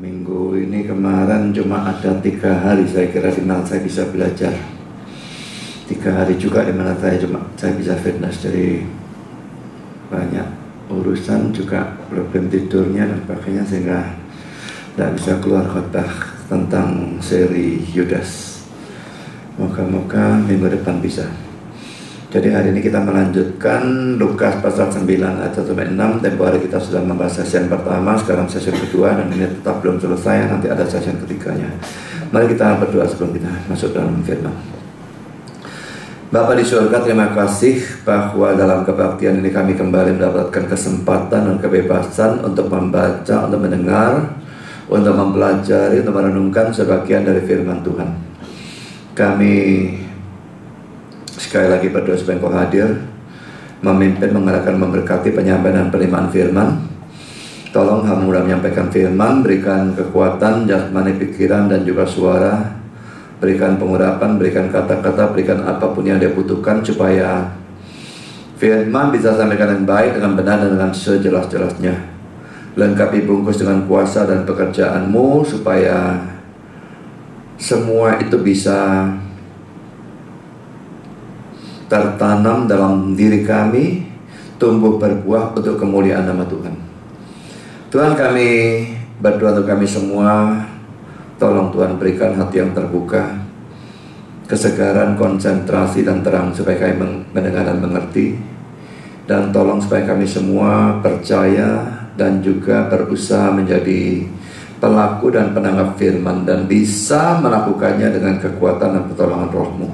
Minggu ini kemarin cuma ada 3 hari saya kira di mana saya bisa belajar. 3 hari juga di mana saya bisa fitness. Jadi banyak urusan juga, problem tidurnya dan sebagainya, sehingga tidak bisa keluar khotbah tentang seri Yudas. Moga-moga minggu depan bisa. Jadi hari ini kita melanjutkan Lukas pasal 9 ayat 1-6. Tempoh hari kita sudah membahas sesi pertama, sekarang sesi kedua, dan ini tetap belum selesai, nanti ada sesi ketiganya. Mari kita berdoa sebelum kita masuk dalam firman. Bapa di surga, terima kasih bahwa dalam kebaktian ini kami kembali mendapatkan kesempatan dan kebebasan untuk membaca, untuk mendengar, untuk mempelajari, untuk merenungkan sebagian dari firman Tuhan. Kami sekali lagi berdoa supaya Engkau hadir, memimpin, mengarahkan, memberkati penyampaian dan penerimaan firman. Tolong hamba menyampaikan firman, berikan kekuatan jasmani, pikiran dan juga suara. Berikan pengurapan, berikan kata-kata, berikan apapun yang dia butuhkan supaya firman bisa sampaikan dengan baik, dengan benar dan dengan sejelas-jelasnya. Lengkapi bungkus dengan kuasa dan pekerjaan-Mu supaya semua itu bisa tertanam dalam diri kami, tumbuh berbuah untuk kemuliaan nama Tuhan. Tuhan, kami berdoa untuk kami semua. Tolong Tuhan berikan hati yang terbuka, kesegaran, konsentrasi dan terang supaya kami mendengar dan mengerti. Dan tolong supaya kami semua percaya dan juga berusaha menjadi pelaku dan penanggap firman dan bisa melakukannya dengan kekuatan dan pertolongan Roh-Mu.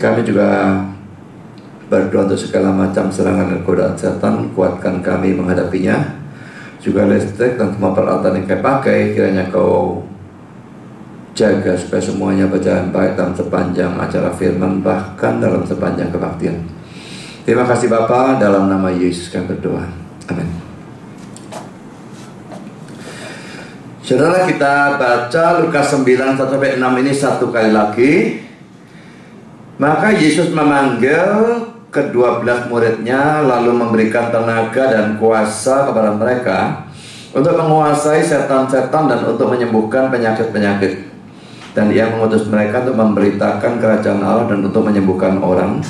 Kami juga berdoa untuk segala macam serangan dan godaan setan, kuatkan kami menghadapinya. Juga listrik dan semua peralatan yang kami pakai, kiranya Kau jaga supaya semuanya berjalan baik dalam sepanjang acara firman, bahkan dalam sepanjang kebaktian. Terima kasih Bapa, dalam nama Yesus kami berdoa. Amin. Saudara, kita baca Lukas 9 1-6 ini satu kali lagi. Maka Yesus memanggil ke-12 muridnya, lalu memberikan tenaga dan kuasa kepada mereka untuk menguasai setan-setan dan untuk menyembuhkan penyakit-penyakit. Dan Ia mengutus mereka untuk memberitakan kerajaan Allah dan untuk menyembuhkan orang.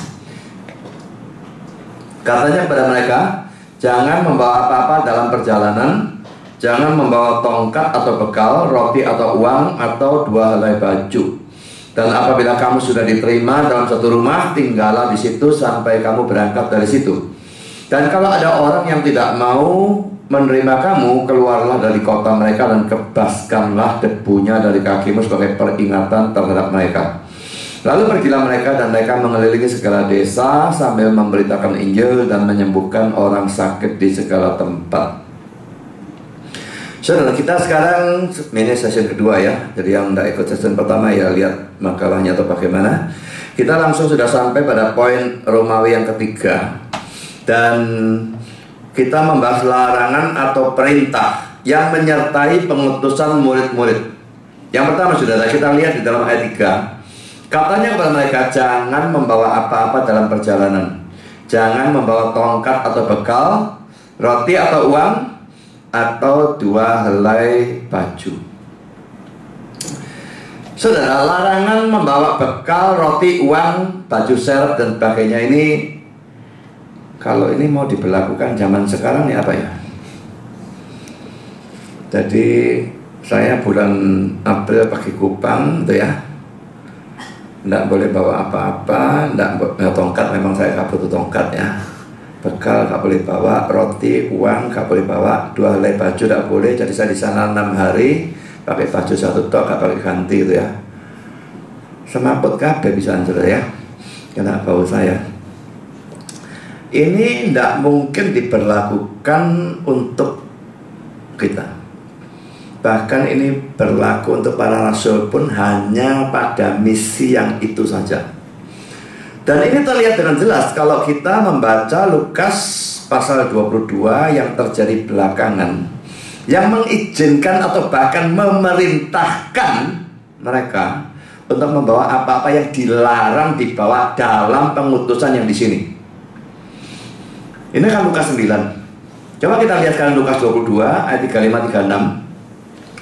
Katanya kepada mereka, jangan membawa apa-apa dalam perjalanan, jangan membawa tongkat atau bekal, roti atau uang, atau 2 helai baju. Dan apabila kamu sudah diterima dalam satu rumah, tinggallah di situ sampai kamu berangkat dari situ. Dan kalau ada orang yang tidak mau menerima kamu, keluarlah dari kota mereka dan kebaskanlah debunya dari kakimu sebagai peringatan terhadap mereka. Lalu pergilah mereka dan mereka mengelilingi segala desa sambil memberitakan Injil dan menyembuhkan orang sakit di segala tempat. Saudara, kita sekarang ini sesi kedua ya. Jadi yang tidak ikut sesi pertama ya lihat makalahnya atau bagaimana. Kita langsung sudah sampai pada poin Romawi yang ketiga. Dan kita membahas larangan atau perintah yang menyertai pengutusan murid-murid. Yang pertama saudara, kita lihat di dalam ayat 3. Katanya kepada mereka, jangan membawa apa-apa dalam perjalanan. Jangan membawa tongkat atau bekal, roti atau uang, atau 2 helai baju. Saudara, larangan membawa bekal, roti, uang, baju serep dan sebagainya ini, kalau ini mau diberlakukan zaman sekarang ini apa ya? Jadi saya bulan April pergi Kupang itu ya, tidak boleh bawa apa-apa, tidak tongkat, memang saya nggak butuh tongkat ya. Bekal gak boleh bawa, roti, uang gak boleh bawa, 2 helai baju gak boleh. Jadi saya di sana 6 hari pakai baju 1 tok, gak pakai ganti itu ya. Semaput kabeh bisa anjur ya, kena bau saya. Ini tidak mungkin diberlakukan untuk kita. Bahkan ini berlaku untuk para rasul pun hanya pada misi yang itu saja. Dan ini terlihat dengan jelas kalau kita membaca Lukas pasal 22 yang terjadi belakangan, yang mengizinkan atau bahkan memerintahkan mereka untuk membawa apa-apa yang dilarang dibawa dalam pengutusan yang di sini. Ini kan Lukas 9. Coba kita lihat sekarang Lukas 22 ayat 35-36.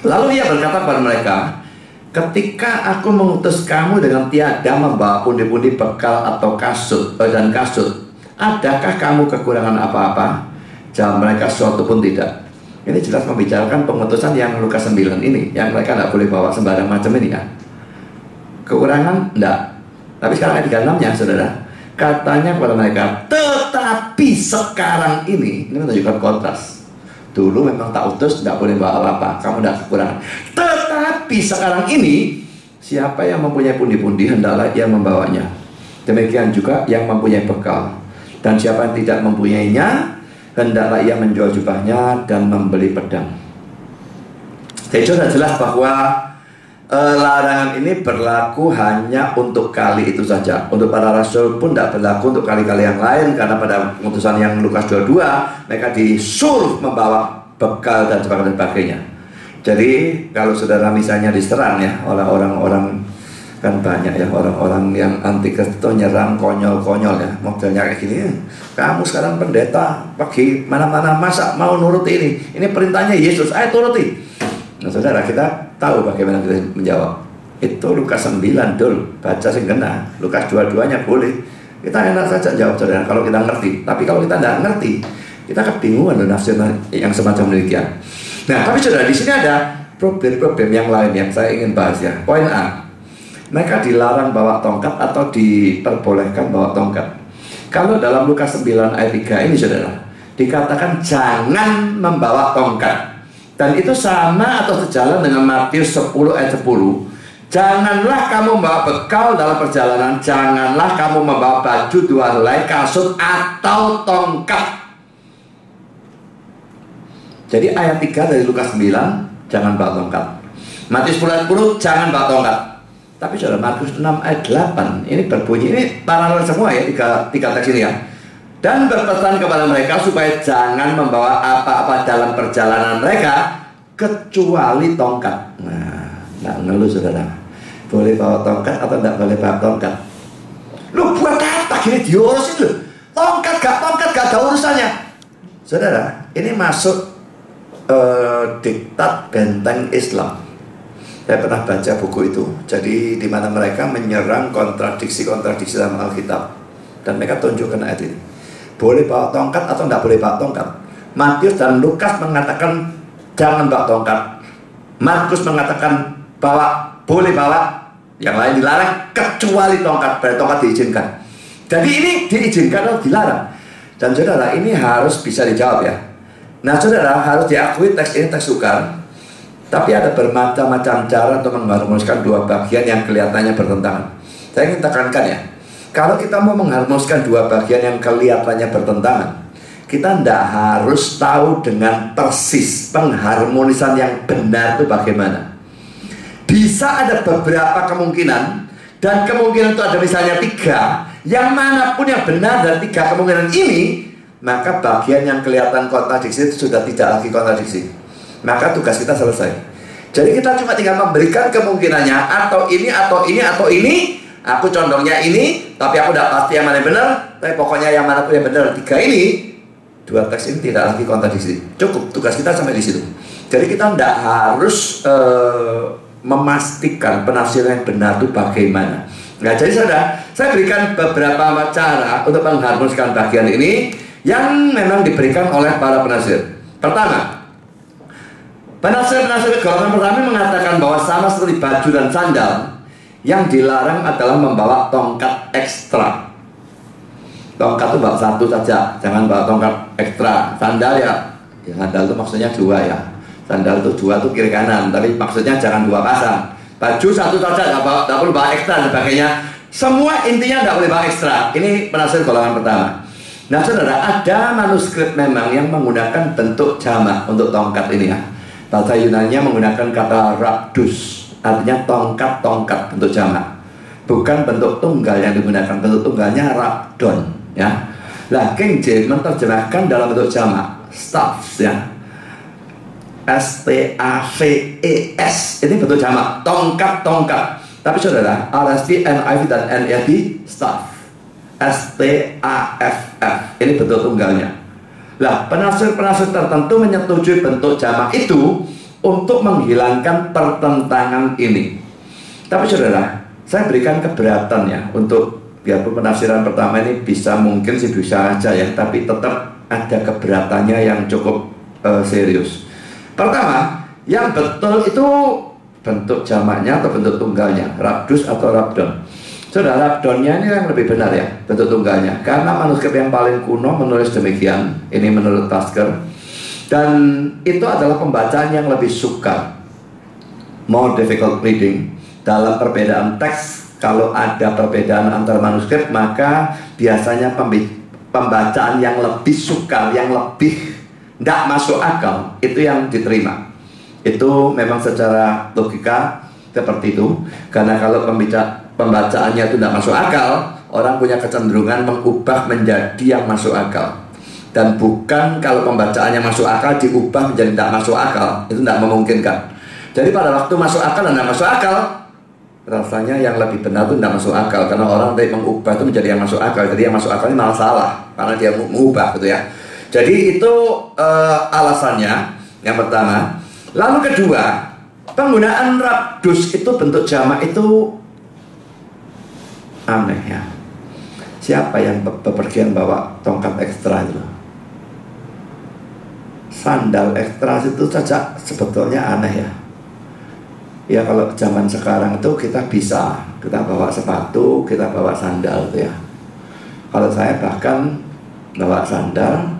Lalu ia berkata kepada mereka, ketika aku mengutus kamu dengan tiada membawa pundi-pundi bekal atau kasut, adakah kamu kekurangan apa-apa? Jawab mereka, suatu pun tidak. Ini jelas membicarakan pengutusan yang Lukas 9 ini, yang mereka tidak boleh bawa sembarang macam ini kan. Kekurangan enggak. Tapi sekarang ayat 36-nya, saudara, katanya kepada mereka, tetapi sekarang ini menunjukkan kontras. Dulu memang tak utus, tidak boleh bawa apa-apa, kamu tidak kekurangan. Tetapi sekarang ini, siapa yang mempunyai pundi-pundi, hendaklah ia membawanya. Demikian juga yang mempunyai bekal. Dan siapa yang tidak mempunyainya, hendaklah ia menjual jubahnya dan membeli pedang. Jadi sudah jelas bahwa larangan ini berlaku hanya untuk kali itu saja. Untuk para rasul pun tidak berlaku untuk kali-kali yang lain, karena pada pengutusan yang Lukas 22 mereka disuruh membawa bekal dan sebagainya. Jadi kalau saudara misalnya diserang ya oleh orang-orang, kan banyak ya orang-orang yang anti Kristus nyerang konyol-konyol ya, modelnya kayak gini, kamu sekarang pendeta pergi mana-mana masa mau nuruti ini perintahnya Yesus, ayo turuti. Nah saudara, kita tahu bagaimana kita menjawab. Itu Lukas 9 dul, baca sing kena. Lukas 22-nya boleh. Kita enak saja jawab saudara kalau kita ngerti. Tapi kalau kita tidak ngerti, kita kebingungan loh nafsir yang semacam demikian. Nah tapi saudara, di sini ada problem-problem yang lain yang saya ingin bahas ya. Poin A, mereka dilarang bawa tongkat atau diperbolehkan bawa tongkat. Kalau dalam Lukas 9 ayat 3 ini saudara, dikatakan jangan membawa tongkat. Dan itu sama atau sejalan dengan Matius 10 ayat 10. Janganlah kamu membawa bekal dalam perjalanan, janganlah kamu membawa baju 2 helai, kasut atau tongkat. Jadi ayat 3 dari Lukas 9, jangan bawa tongkat. Matius 10 ayat 10, jangan bawa tongkat. Tapi saudara, Markus 6 ayat 8 ini berbunyi, ini paralel semua ya, tiga teks ini ya. Dan berpesan kepada mereka supaya jangan membawa apa-apa dalam perjalanan mereka kecuali tongkat. Nah, nggak ngeluh saudara, boleh bawa tongkat atau nggak boleh bawa tongkat? Lu buat apa gini diurusin lu? Tongkat gak ada urusannya. Saudara, ini masuk diktat benteng Islam. Saya pernah baca buku itu. Jadi di mana mereka menyerang kontradiksi-kontradiksi dalam Alkitab, dan mereka tunjukkan ayat ini. Boleh bawa tongkat atau tidak boleh bawa tongkat. Matius dan Lukas mengatakan jangan bawa tongkat. Markus mengatakan boleh bawa, yang lain dilarang kecuali tongkat. Berarti tongkat diizinkan. Jadi ini diizinkan atau dilarang. Dan saudara, ini harus bisa dijawab ya. Nah saudara, harus diakui teks ini teks sukar. Tapi ada bermacam-macam cara untuk mengharmoniskan dua bagian yang kelihatannya bertentangan. Saya ingin tekankan ya, kalau kita mau mengharmoniskan dua bagian yang kelihatannya bertentangan, kita tidak harus tahu dengan persis pengharmonisan yang benar itu bagaimana. Bisa ada beberapa kemungkinan, dan kemungkinan itu ada misalnya 3. Yang manapun yang benar dari 3 kemungkinan ini, maka bagian yang kelihatan kontradiksi itu sudah tidak lagi kontradiksi. Maka tugas kita selesai. Jadi kita cuma tinggal memberikan kemungkinannya, atau ini, atau ini, atau ini. Aku condongnya ini, tapi aku tidak pasti yang mana yang benar. Tapi pokoknya yang mana pun yang benar 3 ini, 2 teks ini tidak lagi kontradiksi. Cukup, tugas kita sampai di situ. Jadi kita tidak harus memastikan penafsiran yang benar itu bagaimana. Nah, jadi saya berikan beberapa cara untuk mengharmoniskan bagian ini yang memang diberikan oleh para penafsir. Pertama, penafsir golongan pertama mengatakan bahwa sama seperti baju dan sandal, yang dilarang adalah membawa tongkat ekstra. Tongkat itu bawa 1 saja, jangan bawa tongkat ekstra. Sandal ya sandal itu maksudnya 2 ya. Sandal itu 2 itu kiri kanan, tapi maksudnya jangan 2 pasang. Baju 1 saja, tidak perlu bawa ekstra dan sebagainya. Semua intinya tidak boleh bawa ekstra. Ini penafsir golongan pertama. Nah saudara, ada manuskrip memang yang menggunakan bentuk jamak untuk tongkat ini ya. Bahasa Yunani menggunakan kata rhabdus, artinya tongkat-tongkat bentuk jamak, bukan bentuk tunggal yang digunakan. Bentuk tunggalnya rhabdon ya. Lah King James menerjemahkan dalam bentuk jamak, staffs ya, S-T-A-V-E-S. Ini bentuk jamak, tongkat-tongkat. Tapi saudara, RSV, NIV dan NIV staff, S-T-A-F-F. Ini bentuk tunggalnya. Lah penafsir-penafsir tertentu menyetujui bentuk jamak itu untuk menghilangkan pertentangan ini. Tapi saudara, saya berikan keberatan ya, untuk biarpun penafsiran pertama ini mungkin sih bisa aja ya, tapi tetap ada keberatannya yang cukup serius. Pertama, yang betul itu bentuk jamaknya atau bentuk tunggalnya, rabdus atau rabdon. Saudara, rabdonnya ini yang lebih benar ya, bentuk tunggalnya, karena manuskrip yang paling kuno menulis demikian. Ini menurut Tasker, dan itu adalah pembacaan yang lebih sukar, more difficult reading. Dalam perbedaan teks, kalau ada perbedaan antar manuskrip, maka biasanya pembacaan yang lebih sukar, yang lebih tidak masuk akal, itu yang diterima. Itu memang secara logika seperti itu. Karena kalau pembacaannya itu tidak masuk akal, orang punya kecenderungan mengubah menjadi yang masuk akal. Dan bukan kalau pembacaannya masuk akal diubah menjadi tidak masuk akal, itu tidak memungkinkan. Jadi pada waktu masuk akal dan tidak masuk akal, rasanya yang lebih benar itu tidak masuk akal, karena orang tadi mengubah itu menjadi yang masuk akal. Jadi yang masuk akal ini malah salah, karena dia mengubah gitu ya. Jadi itu alasannya yang pertama. Lalu kedua, penggunaan rabdus itu bentuk jamak itu aneh ya. Siapa yang bepergian bawa tongkat ekstra itu? Sandal ekstra itu saja sebetulnya aneh ya. Ya kalau zaman sekarang itu kita bawa sepatu, kita bawa sandal itu ya. Kalau saya bahkan bawa sandal,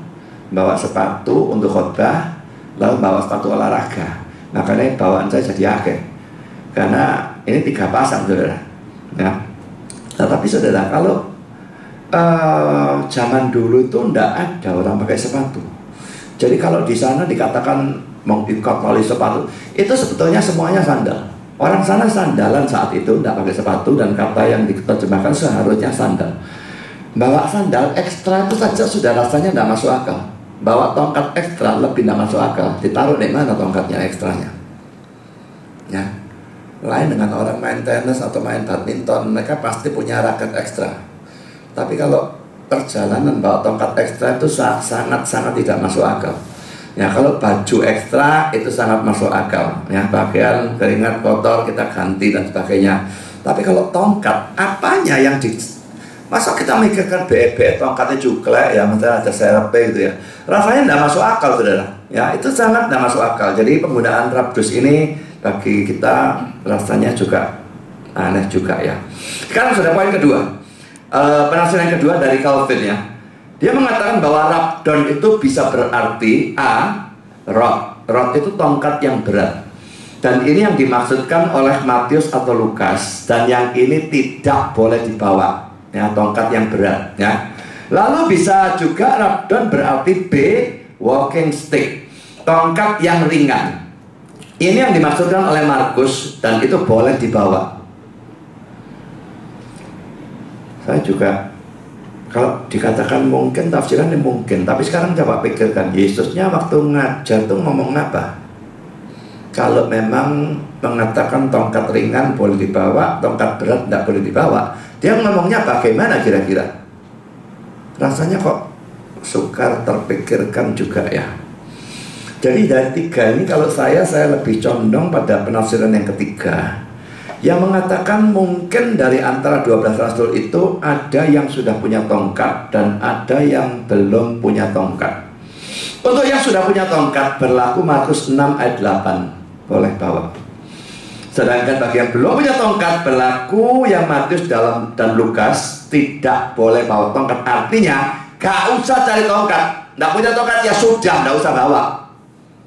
bawa sepatu untuk khotbah, lalu bawa sepatu olahraga. Makanya bawaan saya jadi akeh, karena ini 3 pasang saudara ya. Tetapi saudara, kalau zaman dulu itu tidak ada orang pakai sepatu. Jadi kalau di sana dikatakan mengikat tali sepatu, itu sebetulnya semuanya sandal. Orang sana sandalan saat itu, tidak pakai sepatu, dan kata yang diterjemahkan seharusnya sandal. Bawa sandal ekstra itu saja sudah rasanya tidak masuk akal. Bawa tongkat ekstra lebih tidak masuk akal. Ditaruh di mana tongkatnya ekstranya? Ya, lain dengan orang main tenis atau main badminton, mereka pasti punya raket ekstra. Tapi kalau perjalanan bawa tongkat ekstra itu sangat-sangat tidak masuk akal. Ya, kalau baju ekstra itu sangat masuk akal. Ya, pakaian keringat kotor kita ganti dan sebagainya. Tapi kalau tongkat, apanya yang masa kita mikirkan BB tongkatnya juga ya, misalnya ada serepnya gitu ya. Rasanya tidak masuk akal saudara. Ya, itu sangat tidak masuk akal. Jadi penggunaan rabdus ini bagi kita rasanya juga aneh juga ya. Sekarang sudah poin kedua. Penafsiran kedua dari Calvin ya. Dia mengatakan bahwa rabdon itu bisa berarti rod. Rod itu tongkat yang berat. Dan ini yang dimaksudkan oleh Matius atau Lukas. Dan yang ini tidak boleh dibawa ya, tongkat yang berat ya. Lalu bisa juga rabdon berarti walking stick, tongkat yang ringan. Ini yang dimaksudkan oleh Markus, dan itu boleh dibawa. Saya juga, kalau dikatakan mungkin, tafsirannya mungkin. Tapi sekarang coba pikirkan, Yesusnya waktu ngajar tuh ngomong apa? Kalau memang mengatakan tongkat ringan boleh dibawa, tongkat berat tidak boleh dibawa, dia ngomongnya bagaimana kira-kira? Rasanya kok sukar terpikirkan juga ya. Jadi dari 3 ini kalau saya lebih condong pada penafsiran yang ketiga, yang mengatakan mungkin dari antara 12 rasul itu ada yang sudah punya tongkat dan ada yang belum punya tongkat. Untuk yang sudah punya tongkat berlaku Markus 6 ayat 8, boleh bawa. Sedangkan bagi yang belum punya tongkat berlaku yang Matius dan Lukas, tidak boleh bawa tongkat. Artinya gak usah cari tongkat. Tidak punya tongkat ya sudah, tidak usah bawa.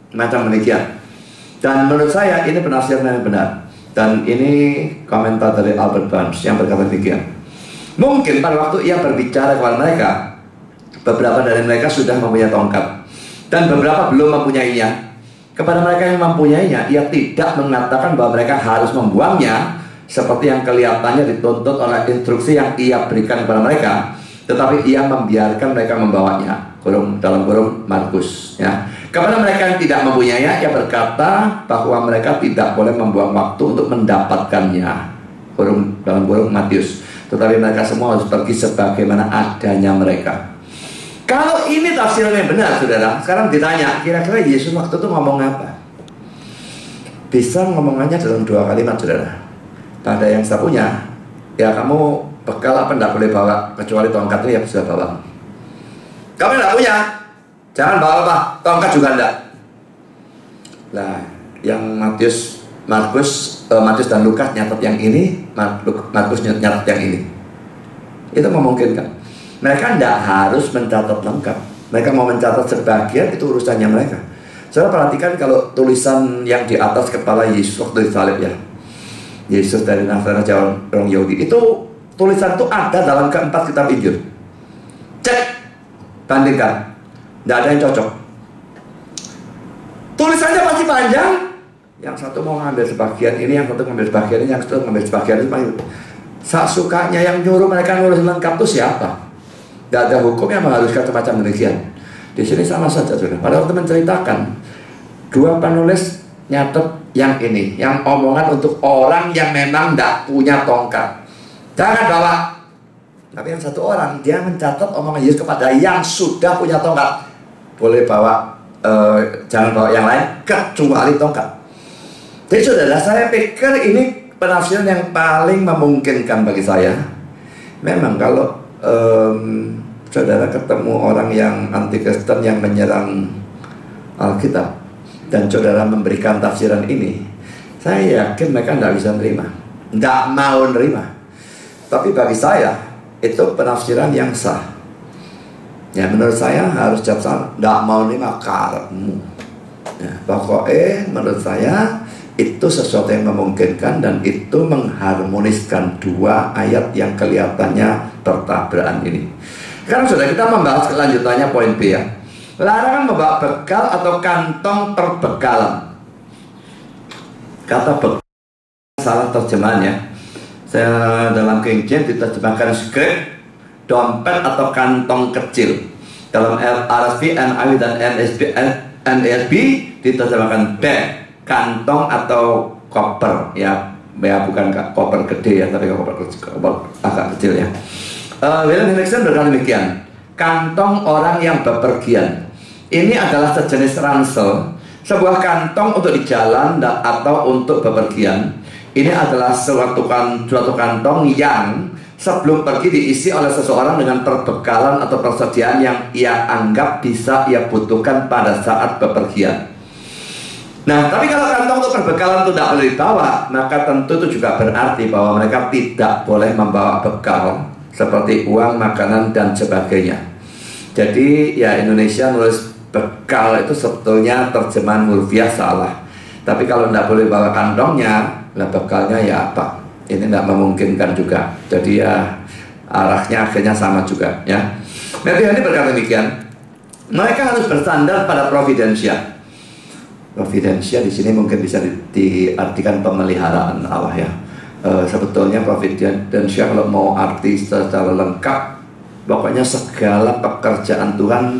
Macam demikian. Dan menurut saya ini penafsiran yang benar. Dan ini komentar dari Albert Barnes yang berkata demikian. Mungkin pada waktu ia berbicara kepada mereka, beberapa dari mereka sudah mempunyai tongkat dan beberapa belum mempunyainya. Kepada mereka yang mempunyainya, ia tidak mengatakan bahwa mereka harus membuangnya seperti yang kelihatannya dituntut oleh instruksi yang ia berikan kepada mereka, tetapi ia membiarkan mereka membawanya. Dalam kurung Markus ya. Kepada mereka yang tidak mempunyainya, ia berkata bahwa mereka tidak boleh membuang waktu untuk mendapatkannya. Dalam kurung Matius. Tetapi mereka semua harus pergi sebagaimana adanya mereka. Kalau ini tafsiran yang benar saudara, sekarang ditanya, kira-kira Yesus waktu itu ngomong apa? bisa ngomongannya dalam 2 kalimat, saudara. Pada yang saya punya, ya kamu bekal apa enggak boleh bawa, kecuali tongkat itu ya sudah bawa. Kamu enggak punya, jangan bawa apa, tongkat juga enggak. Nah, yang Matius dan Lukas nyatet yang ini, Markus nyatet yang ini. Itu memungkinkan. Mereka tidak harus mencatat lengkap. Mereka mau mencatat sebagian, itu urusannya mereka. Saudara perhatikan kalau tulisan yang di atas kepala Yesus waktu disalib ya, Yesus dari Nazaret orang Yahudi, itu tulisan itu ada dalam keempat kitab Injil. Cek, bandingkan, tidak ada yang cocok. Tulisannya pasti panjang. Yang satu mau ngambil sebagian ini, yang satu ngambil sebagian ini, yang satu ngambil sebagian ini. Sukanya yang nyuruh mereka nulis lengkap itu siapa? Tidak ada hukum yang mengharuskan semacam demikian. Di sini sama saja, saudara. Pada waktu menceritakan, 2 penulis nyatet yang ini, yang omongan untuk orang yang memang tidak punya tongkat. Jangan bawa. Tapi yang satu orang, dia mencatat omongan Yesus kepada yang sudah punya tongkat. Boleh bawa, jangan bawa yang lain, kecuali tongkat. Jadi saudara, saya pikir ini penafsiran yang paling memungkinkan bagi saya. Memang kalau saudara ketemu orang yang anti Kristen yang menyerang Alkitab dan saudara memberikan tafsiran ini, saya yakin mereka tidak bisa nerima, tidak mau nerima. Tapi bagi saya itu penafsiran yang sah. Ya, menurut saya harus jawab salah. Tidak mau nerima karepmu. Ya, pokoknya menurut saya itu sesuatu yang memungkinkan dan itu mengharmoniskan 2 ayat yang kelihatannya bertabrakan ini. Sekarang sudah kita membahas kelanjutannya poin B ya. Larangan membawa bekal atau kantong perbekalan. Kata bekal salah terjemahannya. Saya dalam King James diterjemahkan script, dompet atau kantong kecil. Dalam RSV, NIV dan NASB diterjemahkan bag, kantong atau koper ya, bukan koper gede ya, tapi koper agak kecil ya. William Hendrickson berkata demikian, kantong orang yang bepergian ini adalah sejenis ransel, sebuah kantong untuk di jalan atau untuk bepergian. Ini adalah suatu kantong yang sebelum pergi diisi oleh seseorang dengan perbekalan atau persediaan yang ia anggap bisa ia butuhkan pada saat bepergian. Nah, tapi kalau kantong untuk perbekalan itu tidak boleh dibawa, maka tentu itu juga berarti bahwa mereka tidak boleh membawa bekal seperti uang, makanan, dan sebagainya. Jadi ya Indonesia nulis bekal itu sebetulnya terjemahan hurfiah salah. Tapi kalau tidak boleh bawa kantongnya, lah bekalnya ya apa? Ini tidak memungkinkan juga. Jadi ya arahnya akhirnya sama juga ya. Matthew Henry berkata demikian, mereka harus bersandar pada providensia. Providensia di sini mungkin bisa diartikan pemeliharaan Allah ya. Sebetulnya providensia kalau mau arti secara lengkap, pokoknya segala pekerjaan Tuhan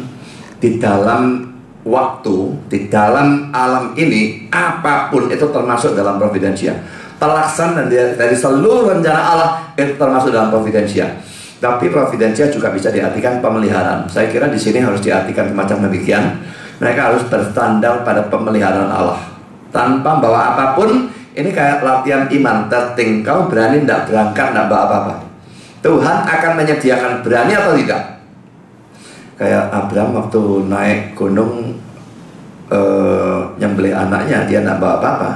di dalam waktu, di dalam alam ini, apapun itu termasuk dalam providensia. Terlaksan dan dari seluruh rencana Allah itu termasuk dalam providensia. Tapi providensia juga bisa diartikan pemeliharaan. Saya kira di sini harus diartikan semacam demikian. Mereka harus bersandar pada pemeliharaan Allah tanpa bawa apapun. Ini kayak latihan iman testing. Kau berani tidak berangkat, tidak bawa apa-apa, Tuhan akan menyediakan. Berani atau tidak? Kayak Abraham waktu naik gunung nyembelih anaknya, dia tidak bawa apa-apa.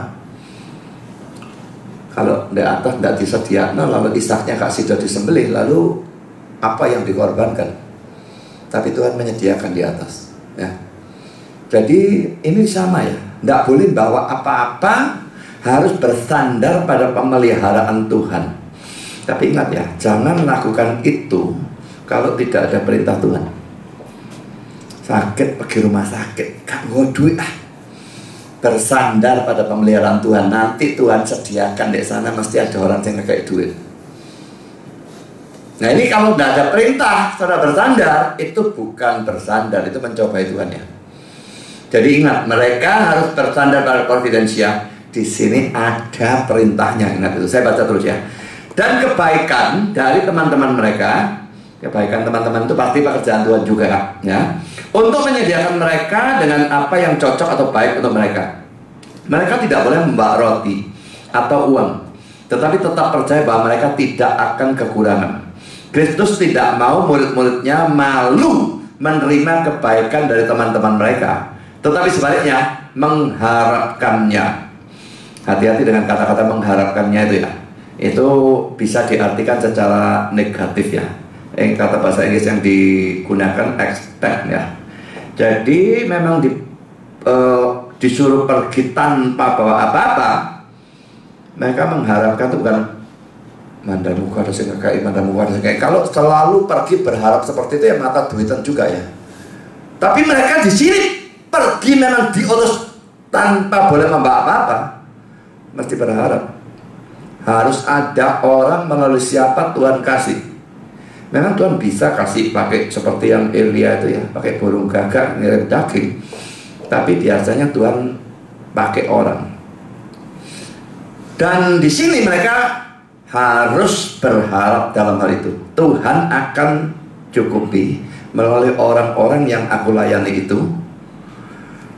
Kalau di atas tidak disediakan, lalu Ishaknya kasih sudah disembelih, lalu apa yang dikorbankan? Tapi Tuhan menyediakan di atas ya. Jadi ini sama ya, tidak boleh bawa apa-apa, harus bersandar pada pemeliharaan Tuhan. Tapi ingat ya, jangan lakukan itu kalau tidak ada perintah Tuhan. Sakit pergi rumah sakit, gak mau duit bersandar pada pemeliharaan Tuhan. Nanti Tuhan sediakan di sana, mesti ada orang yang kayak duit. Nah ini kalau tidak ada perintah, saudara bersandar, itu bukan bersandar, itu mencobai Tuhan ya. Jadi ingat, mereka harus bersandar pada providensia. Di sini ada perintahnya, ingat itu. Saya baca terus ya. Dan kebaikan dari teman-teman mereka, kebaikan teman-teman itu pasti pekerjaan Tuhan juga ya, untuk menyediakan mereka dengan apa yang cocok atau baik untuk mereka. Mereka tidak boleh membawa roti atau uang, tetapi tetap percaya bahwa mereka tidak akan kekurangan. Kristus tidak mau murid-muridnya malu menerima kebaikan dari teman-teman mereka, tetapi sebaliknya mengharapkannya. Hati-hati dengan kata-kata mengharapkannya itu ya. Itu bisa diartikan secara negatif ya. Kata bahasa Inggris yang digunakan expect ya. Jadi memang disuruh pergi tanpa bawa apa-apa. Mereka mengharapkan itu bukan mandamu kada sing kayak mandamu kada kayak. Kalau selalu pergi berharap seperti itu ya mata duitan juga ya. Tapi mereka di sini pergi memang diurus tanpa boleh membawa apa-apa. Mesti berharap harus ada orang melalui siapa Tuhan kasih. Memang Tuhan bisa kasih pakai seperti yang Elia itu ya, pakai burung gagak ngirim daging. Tapi biasanya Tuhan pakai orang. Dan di sini mereka harus berharap dalam hal itu. Tuhan akan cukupi melalui orang-orang yang aku layani itu.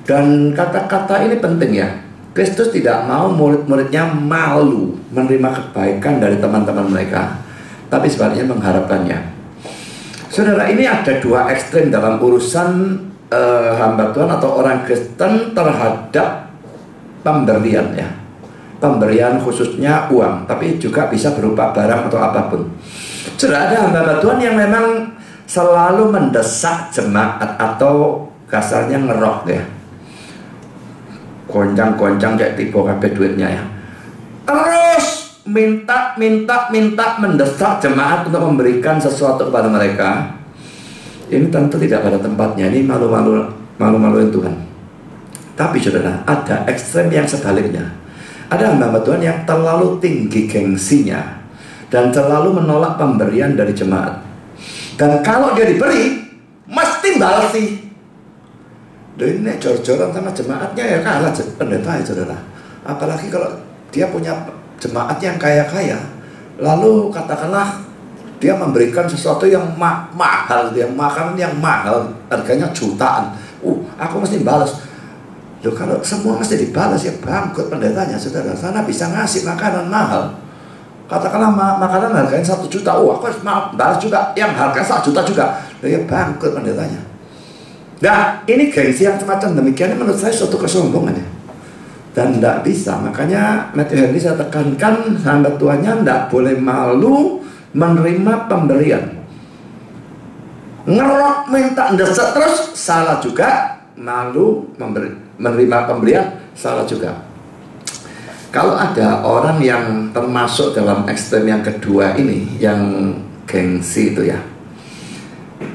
Dan kata-kata ini penting ya. Kristus tidak mau murid-muridnya malu menerima kebaikan dari teman-teman mereka, tapi sebaliknya mengharapkannya. Saudara, ini ada dua ekstrem dalam urusan hamba Tuhan atau orang Kristen terhadap pemberian ya. Pemberian khususnya uang, tapi juga bisa berupa barang atau apapun. Saudara, ada hamba Tuhan yang memang selalu mendesak jemaat atau kasarnya ngerok ya. Goncang-goncang kayak tipe kabeh duitnya ya. Terus minta mendesak jemaat untuk memberikan sesuatu kepada mereka. Ini tentu tidak pada tempatnya. Ini malu-maluin Tuhan. Tapi saudara, ada ekstrem yang sebaliknya. Ada hamba Tuhan yang terlalu tinggi gengsinya dan terlalu menolak pemberian dari jemaat. Dan kalau dia diberi, mesti balas sih. Dan ini jor-joran sama jemaatnya ya kalah pendeta ya saudara. Apalagi kalau dia punya jemaat yang kaya-kaya, lalu katakanlah dia memberikan sesuatu yang mahal, dia makan yang mahal, harganya jutaan. Aku mesti balas. Loh, kalau semua mesti dibalas ya bangkrut pendetanya saudara. Sana bisa ngasih makanan mahal. Katakanlah makanan harganya 1 juta. Aku harus balas juga yang harga 1 juta juga. Loh, ya bangkrut pendetanya. Nah, ini gengsi yang semacam demikian menurut saya suatu kesombongan ya. Dan tidak bisa. Makanya Matthew Henry saya tekankan hamba Tuhannya tidak boleh malu menerima pemberian. Ngerok minta ndesak terus salah juga. Malu menerima pemberian salah juga. Kalau ada orang yang termasuk dalam ekstrem yang kedua ini, yang gengsi itu ya,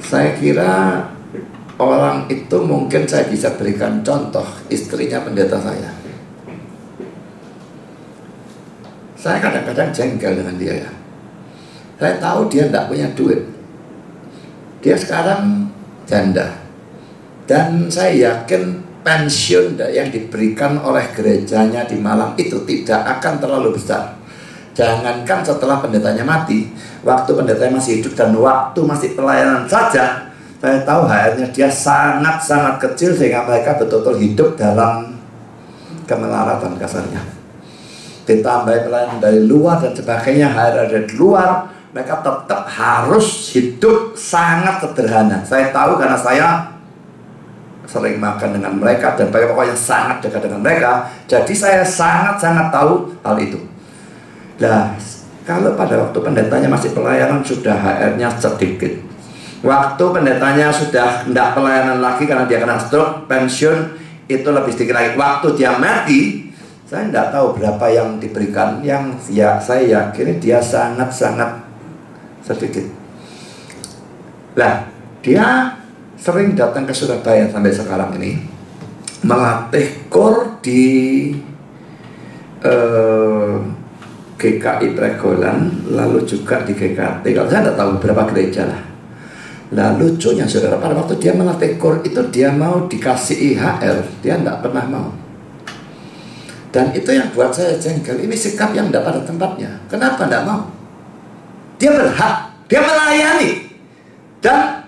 saya kira orang itu mungkin saya bisa berikan contoh istrinya pendeta saya. Saya kadang-kadang jengkel dengan dia ya. Saya tahu dia tidak punya duit. Dia sekarang janda. Dan saya yakin pensiun yang diberikan oleh gerejanya di Malang itu tidak akan terlalu besar. Jangankan setelah pendetanya mati, waktu pendetanya masih hidup dan waktu masih pelayanan saja, saya tahu HR-nya dia sangat-sangat kecil sehingga mereka betul-betul hidup dalam kemelaratan kasarnya. Ditambah pelayanan dari luar dan sebagainya, HR dari luar, mereka tetap harus hidup sangat sederhana. Saya tahu karena saya sering makan dengan mereka dan pokoknya sangat dekat dengan mereka. Jadi saya sangat-sangat tahu hal itu. Nah, kalau pada waktu pendetanya masih pelayanan sudah HR-nya sedikit. Waktu pendetanya sudah tidak pelayanan lagi karena dia kena stroke, pensiun, itu lebih sedikit lagi. Waktu dia mati, saya tidak tahu berapa yang diberikan. Yang ya saya yakin dia sangat-sangat sedikit. Nah, dia sering datang ke Surabaya sampai sekarang ini, melatih kor di GKI Pregolan, lalu juga di GKT. Kalau saya tidak tahu berapa gereja lah. Nah, lucunya saudara, pada waktu dia melatih kor itu dia mau dikasih IHR, dia tidak pernah mau. Dan itu yang buat saya jengkel. Ini sikap yang tidak pada tempatnya. Kenapa tidak mau? Dia berhak, dia melayani dan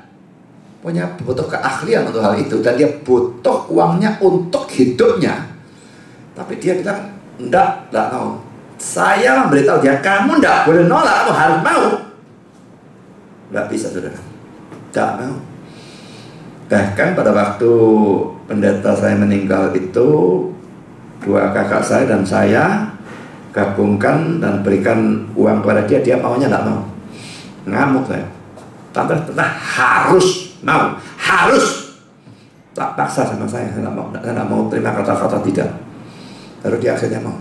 butuh keahlian untuk hal itu, dan dia butuh uangnya untuk hidupnya. Tapi dia bilang, enggak mau. Saya memberitahu dia, kamu enggak boleh nolak, kamu harus mau. Enggak bisa, saudara. Enggak mau. Bahkan pada waktu pendeta saya meninggal itu, dua kakak saya dan saya gabungkan dan berikan uang kepada dia, dia maunya enggak mau. Ngamuk saya. Tante harus mau, harus. Tak paksa sama saya enggak mau terima kata-kata tidak. Lalu dia akhirnya mau.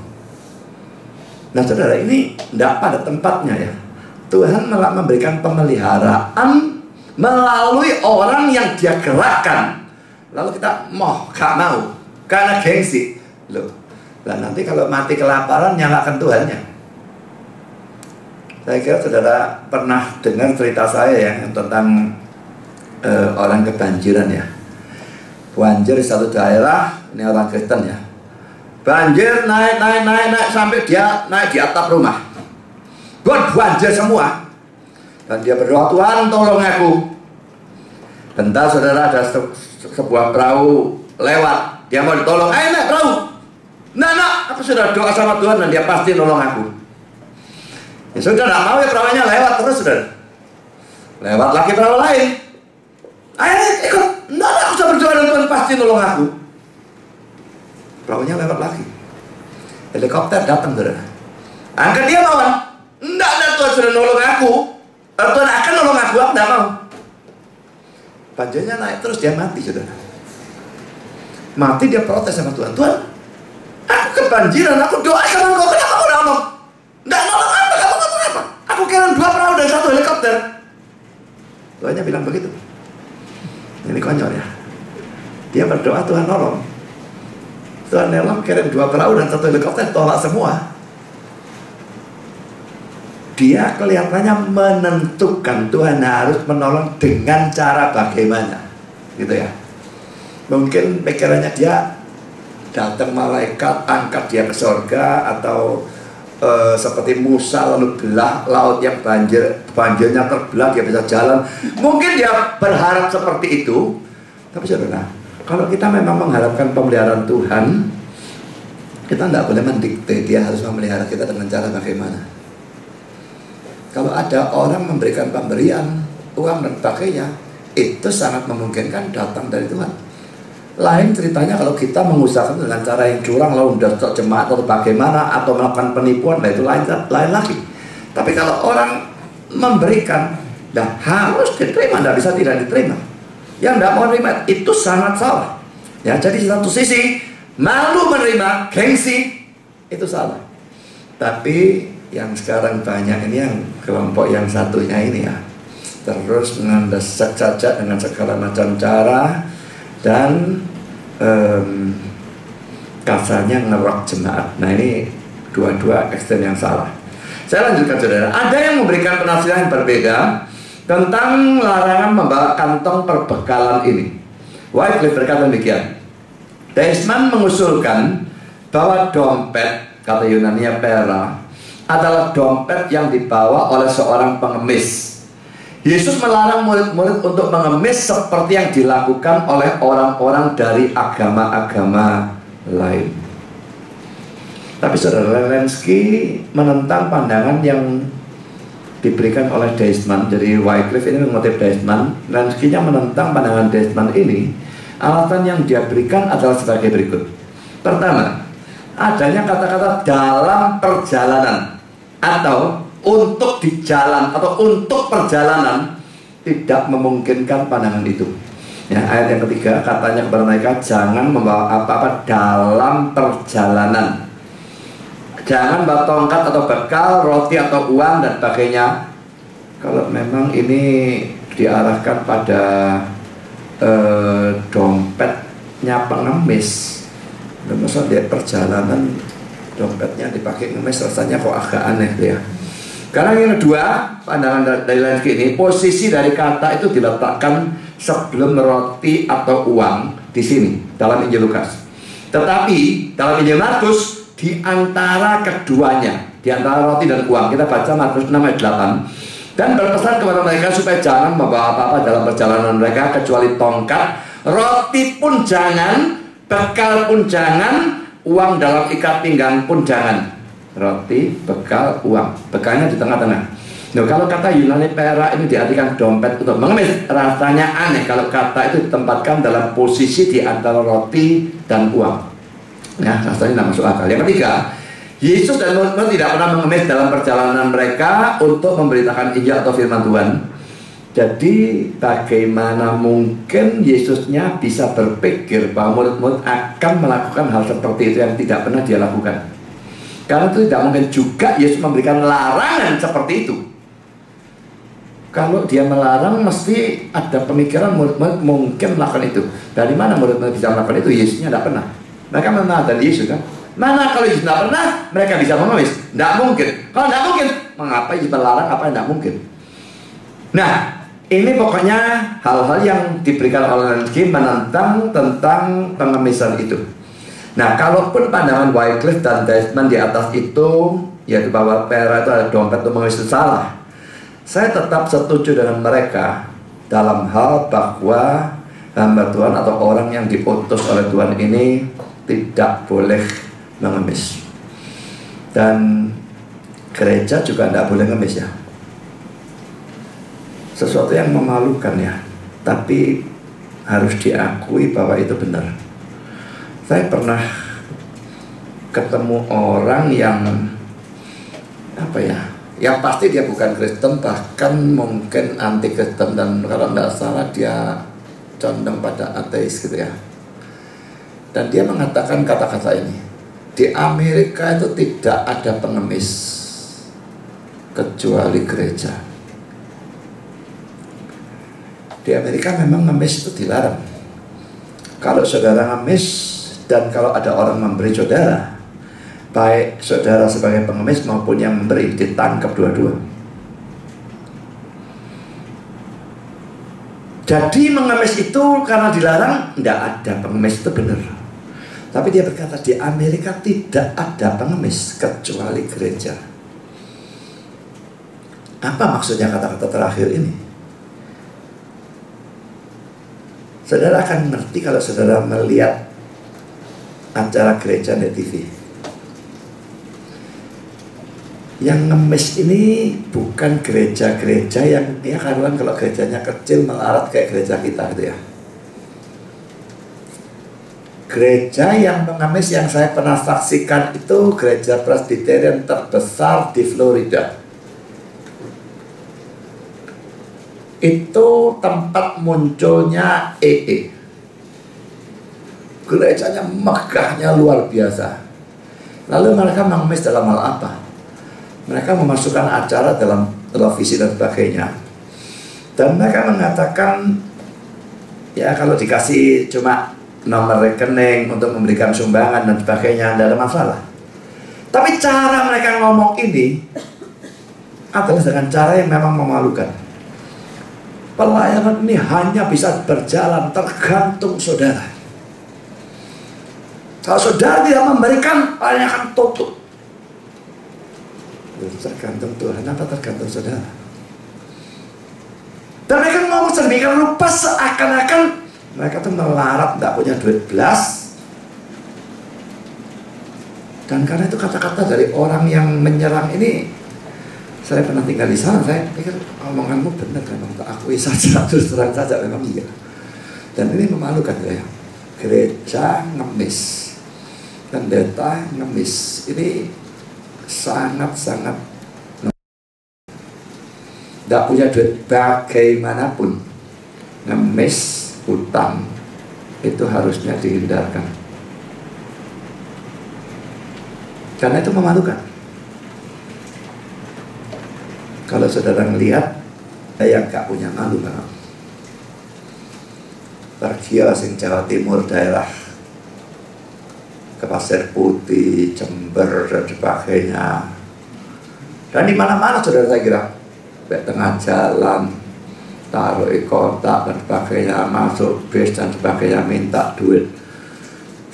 Nah saudara, ini tidak pada tempatnya ya. Tuhan malah memberikan pemeliharaan melalui orang yang dia gerakkan. Lalu kita gak mau karena gengsi. Loh, nah nanti kalau mati kelaparan nyalakan Tuhannya. Saya kira saudara pernah dengar cerita saya ya tentang orang kebanjiran ya. Banjir di satu daerah, ini orang Kristen ya. Banjir naik sampai dia naik di atap rumah. Buat banjir semua. Dan dia berdoa, Tuhan tolong aku. Bentar saudara, ada sebuah perahu lewat. Dia mau ditolong, ayo naik perahu. Nah, aku sudah doa sama Tuhan dan dia pasti nolong aku. Ya sudah, tidak mau ya perahunya lewat terus saudara. Lewat lagi perahu lain. Ayo ikut. Nah, aku sudah berdoa dan Tuhan pasti nolong aku. Perahunya lewat lagi. Helikopter datang saudara. Angkat dia lawan. Enggak ada, Tuhan sudah nolong aku. Tuhan akan nolong aku tidak mau. Banjirnya naik terus, dia mati saudara. Mati dia protes sama Tuhan. Tuhan, aku kebanjiran, aku doa sama Engkau, kenapa aku tidak mau? Enggak nolong apa, kamu ngomong apa? Aku kirim 2 perahu dan 1 helikopter. Tuhannya bilang begitu. Ini konyol ya. Dia berdoa Tuhan nolong. Tuhan nolong, kirim 2 perahu dan 1 helikopter, tolak semua. Dia kelihatannya menentukan Tuhan harus menolong dengan cara bagaimana, gitu ya. Mungkin pikirannya dia datang malaikat, angkat dia ke surga, atau seperti Musa lalu belah laut yang banjirnya terbelah, dia bisa jalan. Mungkin dia berharap seperti itu. Tapi saudara, kalau kita memang mengharapkan pemeliharaan Tuhan, kita tidak boleh mendikte dia harus memelihara kita dengan cara bagaimana. Kalau ada orang memberikan pemberian, uang dan sebagainya, itu sangat memungkinkan datang dari Tuhan. Lain ceritanya kalau kita mengusahakan dengan cara yang curang, lalu mendasar jemaat atau bagaimana, atau melakukan penipuan, nah itu lain lagi. Tapi kalau orang memberikan, dah harus diterima, tidak bisa tidak diterima. Yang tidak mau menerima itu sangat salah. Ya, jadi satu sisi malu menerima, gengsi, itu salah. Tapi yang sekarang banyak ini yang kelompok yang satunya ini ya, terus mendesak saja dengan segala macam cara dan kasarnya ngerok jemaat. Nah ini dua-dua ekstrem yang salah. Saya lanjutkan saudara. Ada yang memberikan penafsiran yang berbeda tentang larangan membawa kantong perbekalan ini. Wycliffe berkata demikian. Desmond mengusulkan bahwa dompet, kata Yunani pera, adalah dompet yang dibawa oleh seorang pengemis. Yesus melarang murid-murid untuk mengemis seperti yang dilakukan oleh orang-orang dari agama-agama lain. Tapi saudara, Lenski menentang pandangan yang diberikan oleh Desmond. Jadi Wycliffe ini mengutip Desmond. Lenski-nya menentang pandangan Desmond ini. Alasan yang dia berikan adalah sebagai berikut. Pertama, adanya kata-kata dalam perjalanan atau untuk di jalan atau untuk perjalanan tidak memungkinkan pandangan itu. Ya, ayat yang ketiga katanya kepada mereka jangan membawa apa-apa dalam perjalanan. Jangan bawa tongkat atau bekal, roti atau uang dan sebagainya. Kalau memang ini diarahkan pada dompetnya pengemis, masa dia perjalanan dompetnya dipakai ngemis, rasanya kok agak aneh ya. Karena yang kedua, pandangan dari Lenski ini, posisi dari kata itu diletakkan sebelum roti atau uang di sini dalam Injil Lukas. Tetapi dalam Injil Markus di antara keduanya, di antara roti dan uang, kita baca Markus 6 ayat 8, dan berpesan kepada mereka supaya jangan membawa apa-apa dalam perjalanan mereka kecuali tongkat, roti pun jangan, bekal pun jangan, uang dalam ikat pinggang pun jangan. Roti, bekal, uang. Bekalnya di tengah-tengah. Nah, kalau kata Yunani perak ini diartikan dompet untuk mengemis, rasanya aneh kalau kata itu ditempatkan dalam posisi di antara roti dan uang. Ya, rasanya tidak masuk akal. Yang ketiga, Yesus dan murid-murid tidak pernah mengemis dalam perjalanan mereka untuk memberitakan Injil atau firman Tuhan. Jadi bagaimana mungkin Yesusnya bisa berpikir bahwa murid-murid akan melakukan hal seperti itu yang tidak pernah dia lakukan? Karena itu tidak mungkin juga Yesus memberikan larangan seperti itu. Kalau dia melarang, mesti ada pemikiran murid-murid mungkin melakukan itu. Dari mana murid-murid bisa melakukan itu? Yesusnya tidak pernah. Mereka mengenal dari Yesus kan? Mana kalau Yesus tidak pernah, mereka bisa mengemis? Tidak mungkin. Kalau tidak mungkin, mengapa Yesus melarang apa yang tidak mungkin? Nah, ini pokoknya hal-hal yang diberikan oleh Nazki menentang tentang pengemisan itu. Nah, kalaupun pandangan Wycliffe dan Desmond di atas itu, yaitu bahwa perak itu ada dompet untuk mengemis itu salah, saya tetap setuju dengan mereka dalam hal bahwa hamba Tuhan atau orang yang diutus oleh Tuhan ini tidak boleh mengemis. Dan gereja juga tidak boleh ngemis ya. Sesuatu yang memalukan ya, tapi harus diakui bahwa itu benar. Saya pernah ketemu orang yang yang pasti dia bukan Kristen, bahkan mungkin anti Kristen, dan kalau tidak salah dia condong pada ateis gitu ya. Dan dia mengatakan kata-kata ini, di Amerika itu tidak ada pengemis kecuali gereja. Di Amerika memang ngemis itu dilarang. Kalau saudara ngemis dan kalau ada orang memberi saudara, baik saudara sebagai pengemis maupun yang memberi, ditangkap dua-dua. Jadi mengemis itu karena dilarang, tidak ada pengemis, itu benar. Tapi dia berkata di Amerika tidak ada pengemis kecuali gereja. Apa maksudnya kata-kata terakhir ini? Saudara akan ngerti kalau saudara melihat acara gereja di TV. Yang ngemis ini bukan gereja-gereja yang ya karuan kalau gerejanya kecil melarat kayak gereja kita gitu ya. Gereja yang mengemis yang saya pernah saksikan itu gereja Presbyterian terbesar di Florida. Itu tempat munculnya EE. Gerejanya megahnya luar biasa. Lalu mereka mengemis dalam hal apa? Mereka memasukkan acara dalam televisi dan sebagainya. Dan mereka mengatakan, ya kalau dikasih cuma nomor rekening untuk memberikan sumbangan dan sebagainya, tidak ada masalah. Tapi cara mereka ngomong ini adalah dengan cara yang memang memalukan. Pelayanan ini hanya bisa berjalan tergantung saudara. Kalau saudara tidak memberikan, pelayanan akan tutup. Tergantung Tuhan, apa tergantung saudara? Dan mereka ngomong sedemikian rupa seakan-akan mereka tuh melarat, tidak punya duit belas. Dan karena itu kata-kata dari orang yang menyerang ini, saya pernah tinggal di sana, saya pikir omonganmu benar, memang tak akui saja, terus terang saja, memang iya. Dan ini memalukan ya. Gereja ngemis, pendeta ngemis, ini sangat-sangat tidak punya duit bagaimanapun. Ngemis, utang itu harusnya dihindarkan, karena itu memalukan. Kalau saudara melihat yang gak punya malu, memang pergi sing Jawa Timur daerah ke Pasir Putih, Jember dan sebagainya. Dan di mana-mana saudara, saya kira di tengah jalan taruh kotak dan sebagainya, masuk bis dan sebagainya, minta duit.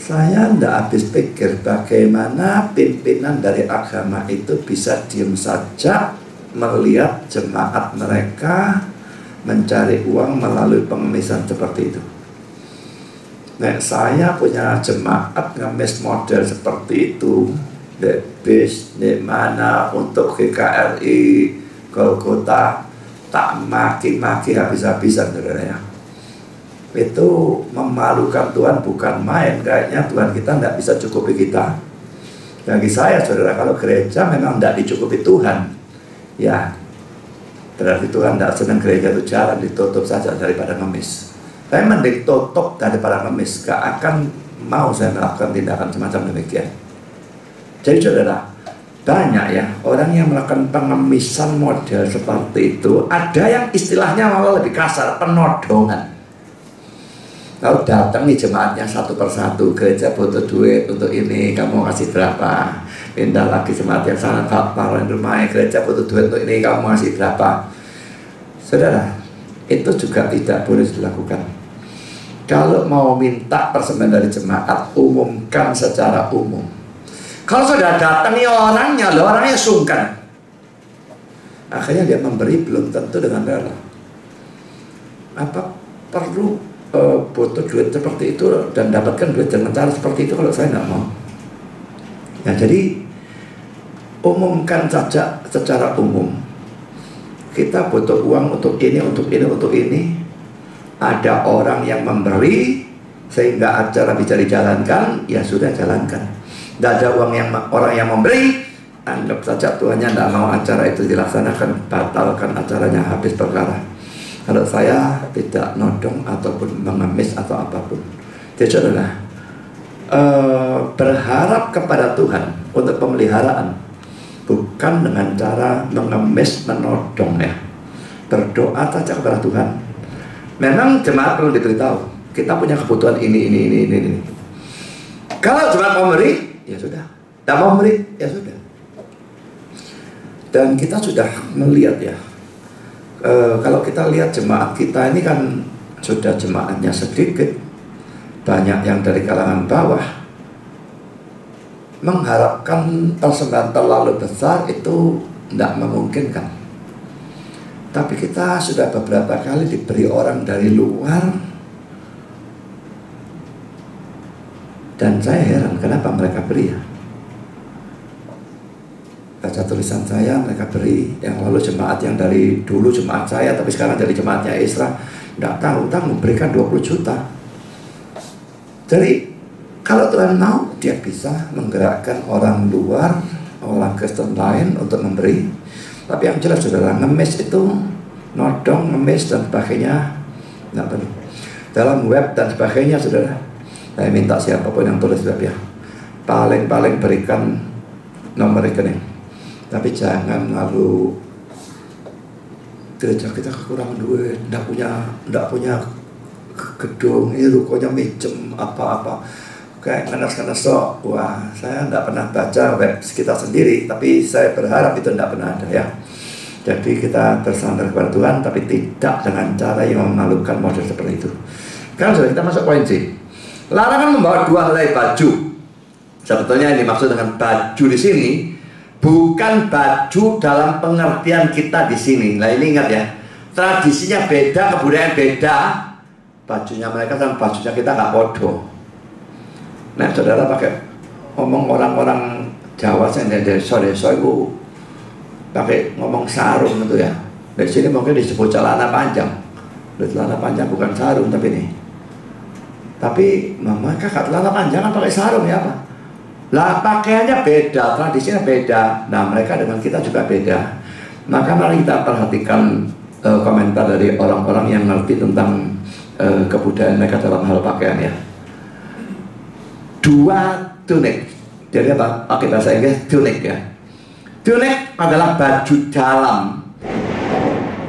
Saya tidak habis pikir bagaimana pimpinan dari agama itu bisa diam saja melihat jemaat mereka mencari uang melalui pengemisan seperti itu. Nek saya punya jemaat ngemis model seperti itu, di bis, di mana untuk GKRI, Golgota, tak maki-maki habis-habisan, saudara ya. Itu memalukan Tuhan bukan main. Kayaknya Tuhan kita tidak bisa cukupi kita. Bagi saya, saudara, kalau gereja memang tidak dicukupi Tuhan, ya berarti Tuhan tidak senang gereja itu jalan, ditutup saja daripada ngemis. Saya mending tutup daripada ngemis. Gak akan mau saya melakukan tindakan semacam demikian. Jadi saudara, banyak ya orang yang melakukan pengemisan model seperti itu. Ada yang istilahnya malah lebih kasar, penodongan. Kalau datang nih jemaatnya satu persatu, gereja butuh duit untuk ini, kamu kasih berapa? Pindah lagi jemaat yang sana, taruh di rumahnya, gereja butuh duit untuk ini, kamu kasih berapa? Saudara, itu juga tidak boleh dilakukan. Kalau mau minta persembahan dari jemaat, umumkan secara umum. Kalau sudah datang nih orangnya sungkan, akhirnya dia memberi belum tentu dengan rela. Apa perlu butuh duit seperti itu dan dapatkan duit dengan cara seperti itu? Kalau saya nggak mau. Ya, jadi umumkan saja secara umum. Kita butuh uang untuk ini, untuk ini, untuk ini. Ada orang yang memberi sehingga acara bisa dijalankan, ya sudah jalankan. Tidak ada orang yang memberi, anggap saja Tuhannya tidak mau acara itu dilaksanakan, batalkan acaranya, habis perkara. Kalau saya tidak nodong ataupun mengemis atau apapun. Jadi adalah berharap kepada Tuhan untuk pemeliharaan, bukan dengan cara mengemis, menodong ya. Berdoa saja kepada Tuhan. Memang jemaat perlu diberitahu, kita punya kebutuhan ini. Kalau jemaat mau memberi, ya sudah. Tak mau memberi, ya sudah. Dan kita sudah melihat ya, kalau kita lihat jemaat kita ini kan sudah jemaatnya sedikit, banyak yang dari kalangan bawah. Mengharapkan persembahan terlalu besar itu tidak memungkinkan. Tapi kita sudah beberapa kali diberi orang dari luar, dan saya heran kenapa mereka beri ya. Baca tulisan saya, mereka beri. Yang lalu jemaat yang dari dulu jemaat saya, tapi sekarang jadi jemaatnya Isra, tidak tahu, memberikan 20 juta. Jadi kalau Tuhan mau, dia bisa menggerakkan orang luar, orang Kristen lain untuk memberi. Tapi yang jelas saudara, ngemis itu, nodong, ngemis dan sebagainya, nggak perlu. Dalam web dan sebagainya saudara, saya minta siapapun yang tulis web ya, paling berikan nomor rekening. Tapi jangan lalu gereja kita kekurangan duit, nggak punya gedung, ini rukonya minjem apa-apa. Kayak ngenes-ngenes sok. Wah, saya tidak pernah baca web kita sendiri, tapi saya berharap itu tidak pernah ada ya. Jadi kita bersandar kepada Tuhan, tapi tidak dengan cara yang memalukan model seperti itu. Sekarang sudah kita masuk poin C. Larangan membawa dua helai baju. Sebetulnya yang dimaksud dengan baju di sini bukan baju dalam pengertian kita di sini. Nah ini ingat ya, tradisinya beda, kebudayaan beda. Bajunya mereka sama bajunya kita nggak bodoh. Nah saudara pakai ngomong orang-orang Jawa saya dari desa itu pakai ngomong sarung itu ya. Di sini mungkin disebut celana panjang. Celana panjang bukan sarung tapi ini. Tapi mama kakak celana panjang kan pakai sarung ya Pak. Lah pakaiannya beda, tradisinya beda. Nah mereka dengan kita juga beda. Maka mari kita perhatikan komentar dari orang-orang yang ngerti tentang kebudayaan mereka dalam hal pakaian ya. Dua tunic, jadi apa? Pakai bahasa Inggris tunic ya. Tunic adalah baju dalam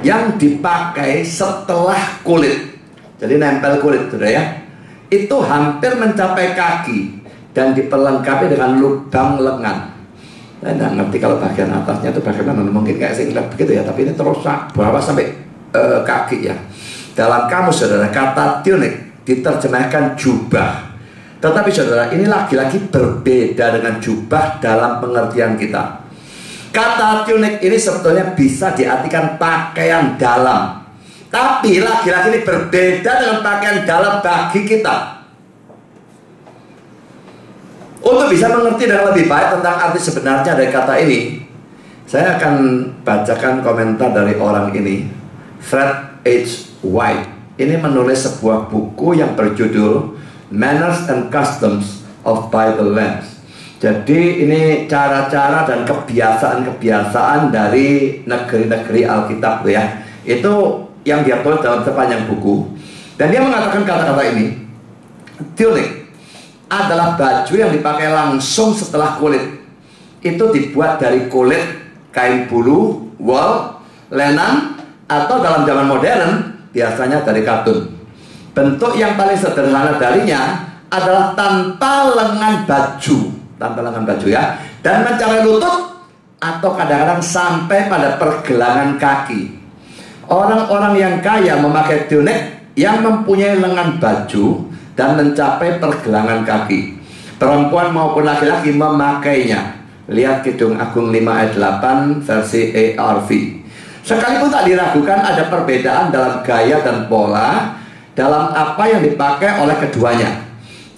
yang dipakai setelah kulit, jadi nempel kulit, sudah ya. Itu hampir mencapai kaki dan diperlengkapi dengan lubang lengan. Saya tidak ngerti kalau bagian atasnya itu bagaimana, mungkin kayak singlet begitu ya, tapi ini terus bawah sampai kaki ya. Dalam kamus saudara, kata tunic diterjemahkan jubah. Tetapi saudara, ini lagi-lagi berbeda dengan jubah dalam pengertian kita. Kata tunic ini sebetulnya bisa diartikan pakaian dalam. Tapi lagi-lagi ini berbeda dengan pakaian dalam bagi kita. Untuk bisa mengerti dengan lebih baik tentang arti sebenarnya dari kata ini, saya akan bacakan komentar dari orang ini, Fred H. White. Ini menulis sebuah buku yang berjudul Manners and Customs of Bible Lands. Jadi ini cara-cara dan kebiasaan-kebiasaan dari negeri-negeri Alkitab ya. Itu yang dia tulis dalam sepanjang buku. Dan dia mengatakan kata-kata ini, tunic adalah baju yang dipakai langsung setelah kulit. Itu dibuat dari kulit, kain bulu, wool, lenan, atau dalam zaman modern biasanya dari katun. Bentuk yang paling sederhana darinya adalah tanpa lengan baju ya, dan mencapai lutut atau kadang-kadang sampai pada pergelangan kaki. Orang-orang yang kaya memakai tunic yang mempunyai lengan baju dan mencapai pergelangan kaki. Perempuan maupun laki-laki memakainya. Lihat Kidung Agung 5 ayat 8 versi ARV. Sekalipun tak diragukan ada perbedaan dalam gaya dan pola dalam apa yang dipakai oleh keduanya.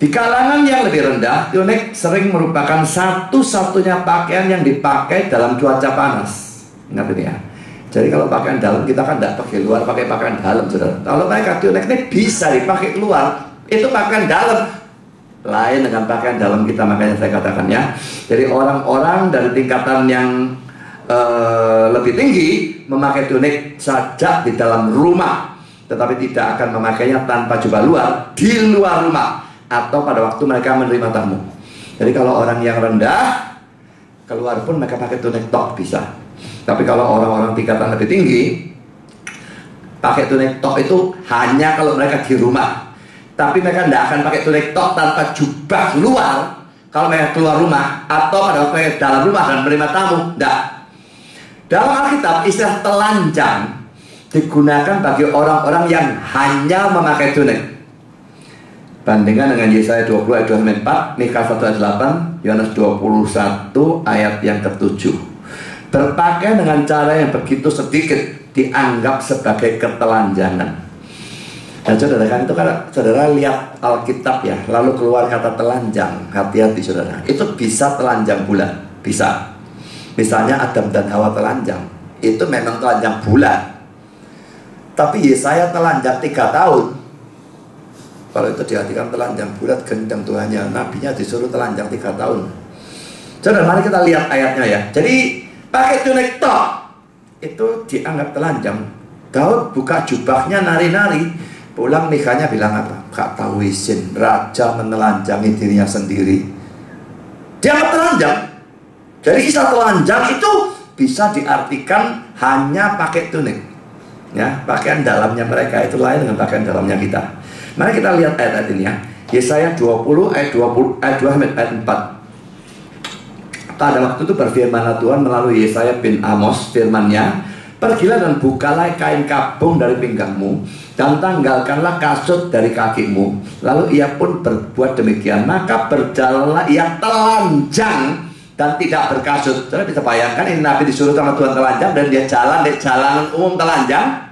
Di kalangan yang lebih rendah, tunic sering merupakan satu-satunya pakaian yang dipakai dalam cuaca panas. Ingat ini ya. Jadi kalau pakaian dalam kita kan tidak pakai luar, pakai pakaian dalam, saudara. Kalau mereka tunic ini bisa dipakai keluar. Itu pakaian dalam, lain dengan pakaian dalam kita, makanya saya katakan ya. Jadi orang-orang dari tingkatan yang lebih tinggi memakai tunic saja di dalam rumah, tetapi tidak akan memakainya tanpa jubah luar di luar rumah atau pada waktu mereka menerima tamu. Jadi kalau orang yang rendah keluar pun mereka pakai tunic top bisa. Tapi kalau orang-orang tingkatan lebih tinggi pakai tunic top itu hanya kalau mereka di rumah. Tapi mereka tidak akan pakai tunic top tanpa jubah luar kalau mereka keluar rumah atau pada waktu dalam rumah dan menerima tamu. Tidak. Dalam Alkitab istilah telanjang digunakan bagi orang-orang yang hanya memakai tunic. Bandingkan dengan Yesaya 20 ayat 24, Mika 1 ayat 8, Yohanes 21 ayat yang ke-7. Berpakaian dengan cara yang begitu sedikit dianggap sebagai ketelanjangan. Dan saudara kan itu kan saudara lihat Alkitab ya, lalu keluar kata telanjang, hati-hati saudara. Itu bisa telanjang bulat, bisa. Misalnya Adam dan Hawa telanjang, itu memang telanjang bulat. Tapi Yesaya telanjang 3 tahun. Kalau itu diartikan telanjang bulat, gendang Tuhannya, nabinya disuruh telanjang 3 tahun. Saudara, mari kita lihat ayatnya ya. Jadi pakai tunic top itu dianggap telanjang. Daud buka jubahnya nari-nari. Pulang Mikanya bilang apa? Gak tahu izin, raja menelanjangi dirinya sendiri. Dia telanjang. Jadi istilah telanjang itu bisa diartikan hanya pakai tunic. Ya, pakaian dalamnya mereka itu lain dengan pakaian dalamnya kita. Mari kita lihat ayat ini ya. Yesaya 20 ayat 2 ayat 4. Pada waktu itu berfirmanlah Tuhan melalui Yesaya bin Amos, firman-Nya, pergilah dan bukalah kain kabung dari pinggangmu dan tanggalkanlah kasut dari kakimu. Lalu ia pun berbuat demikian. Maka berjalanlah ia telanjang dan tidak berkasut. Saudara bisa bayangkan ini Nabi disuruh sama Tuhan telanjang dan dia jalan di jalanan umum telanjang.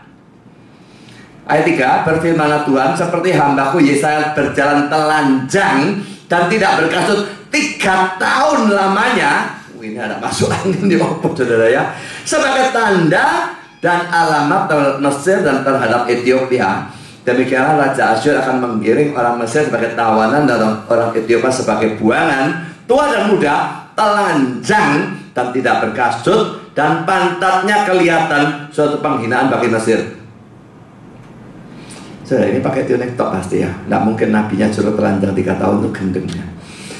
Ayat 3, berfirmanlah Tuhan, seperti hambaku Yesaya berjalan telanjang dan tidak berkasut 3 tahun lamanya. Ini ada masuk angin di opo saudara ya. Sebagai tanda dan alamat terhadap Mesir dan terhadap Ethiopia. Demikianlah Raja Asyur akan menggiring orang Mesir sebagai tawanan dan orang Ethiopia sebagai buangan. Tua dan muda, telanjang dan tidak berkasut, dan pantatnya kelihatan, suatu penghinaan bagi Mesir. Saudara, ini pakai tunic top pasti ya. Tidak mungkin nabinya suruh telanjang 3 tahun untuk gendengnya.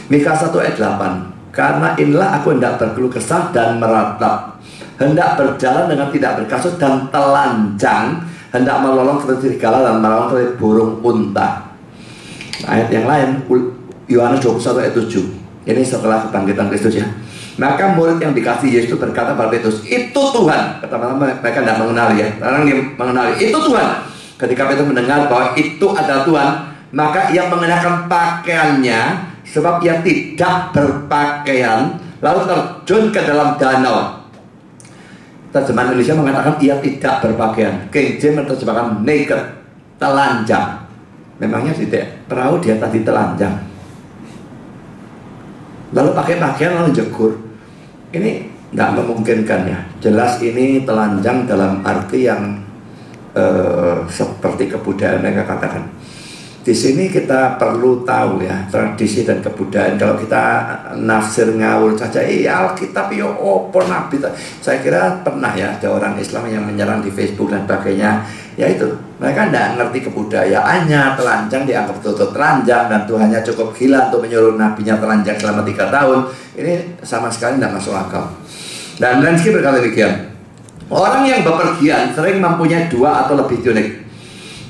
Mika 1 ayat 8. Karena inilah aku hendak berkeluh kesah dan meratap, hendak berjalan dengan tidak berkasut dan telanjang, hendak melolong seperti serigala dan melolong seperti burung unta. Ayat yang lain, Yohanes 21 ayat 7. Ini setelah kebangkitan Kristus ya. Maka murid yang dikasih Yesus berkata pada Petrus, itu Tuhan. Pertama-tama mereka tidak mengenali ya. Sekarang dia mengenali, itu Tuhan. Ketika Petrus mendengar bahwa itu adalah Tuhan, maka ia mengenakan pakaiannya, sebab ia tidak berpakaian, lalu terjun ke dalam danau. Terjemahan Indonesia mengatakan ia tidak berpakaian. King James menerjemahkan naked, telanjang. Memangnya tidak perahu dia tadi telanjang? lalu pakai pakaian lalu jegur. Ini tidak memungkinkan ya. Jelas ini telanjang dalam arti yang seperti kebudayaan mereka katakan. Di sini kita perlu tahu ya tradisi dan kebudayaan. Kalau kita nafsir ngawur saja, Alkitab yo opo nabi. Saya kira pernah ya ada orang Islam yang menyerang di Facebook dan sebagainya. Ya itu, mereka tidak ngerti kebudayaannya. Telanjang dianggap betul-betul telanjang, dan Tuhannya cukup gila untuk menyuruh nabinya telanjang selama 3 tahun. Ini sama sekali tidak masuk akal. Dan Lenski berkata demikian, orang yang bepergian sering mempunyai 2 atau lebih tunik,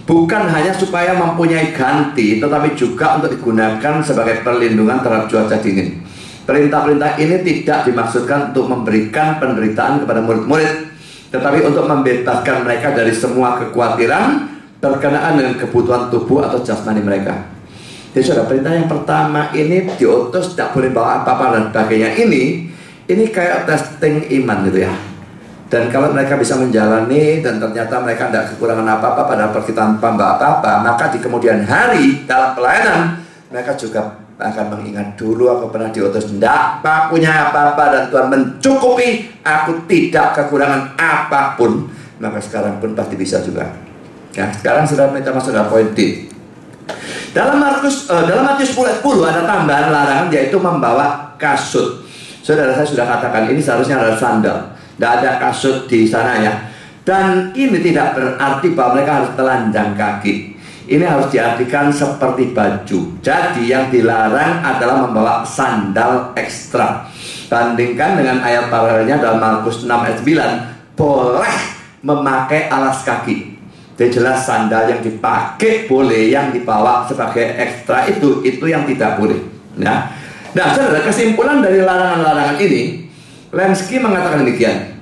bukan hanya supaya mempunyai ganti, tetapi juga untuk digunakan sebagai perlindungan terhadap cuaca dingin. Perintah-perintah ini tidak dimaksudkan untuk memberikan penderitaan kepada murid-murid, tetapi untuk membebaskan mereka dari semua kekhawatiran berkenaan dengan kebutuhan tubuh atau jasmani mereka. Jadi saudara, perintah yang pertama ini diutus tidak boleh bawa apa-apa dan sebagainya. Ini kayak testing iman gitu ya. Dan kalau mereka bisa menjalani dan ternyata mereka tidak kekurangan apa-apa pada pergi tanpa apa-apa, maka di kemudian hari dalam pelayanan mereka juga akan mengingat, dulu aku pernah diutus tidak punya apa-apa dan Tuhan mencukupi, aku tidak kekurangan apapun. Maka sekarang pun pasti bisa juga. Ya, sekarang sudah minta masuk dalam poin D. Dalam Matius 10 ada tambahan larangan, yaitu membawa kasut. Saudara, saya sudah katakan ini seharusnya adalah sandal. Tidak ada kasut di sana ya. Dan ini tidak berarti bahwa mereka harus telanjang kaki. Ini harus diartikan seperti baju. Jadi yang dilarang adalah membawa sandal ekstra. Bandingkan dengan ayat paralelnya dalam Markus 6 ayat 9, boleh memakai alas kaki. Jadi jelas sandal yang dipakai boleh, yang dibawa sebagai ekstra itu yang tidak boleh. Nah, saudara, kesimpulan dari larangan-larangan ini, Lenski mengatakan demikian.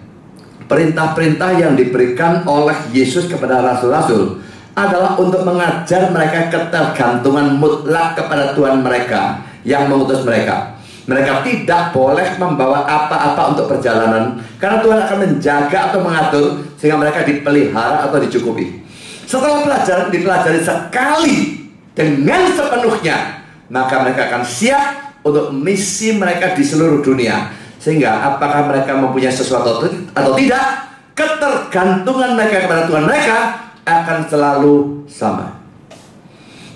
Perintah-perintah yang diberikan oleh Yesus kepada rasul-rasul adalah untuk mengajar mereka ketergantungan mutlak kepada Tuhan mereka yang mengutus mereka. Mereka tidak boleh membawa apa-apa untuk perjalanan, karena Tuhan akan menjaga atau mengatur sehingga mereka dipelihara atau dicukupi. Setelah dipelajari sekali dengan sepenuhnya, maka mereka akan siap untuk misi mereka di seluruh dunia. Sehingga apakah mereka mempunyai sesuatu atau tidak, ketergantungan mereka kepada Tuhan mereka akan selalu sama.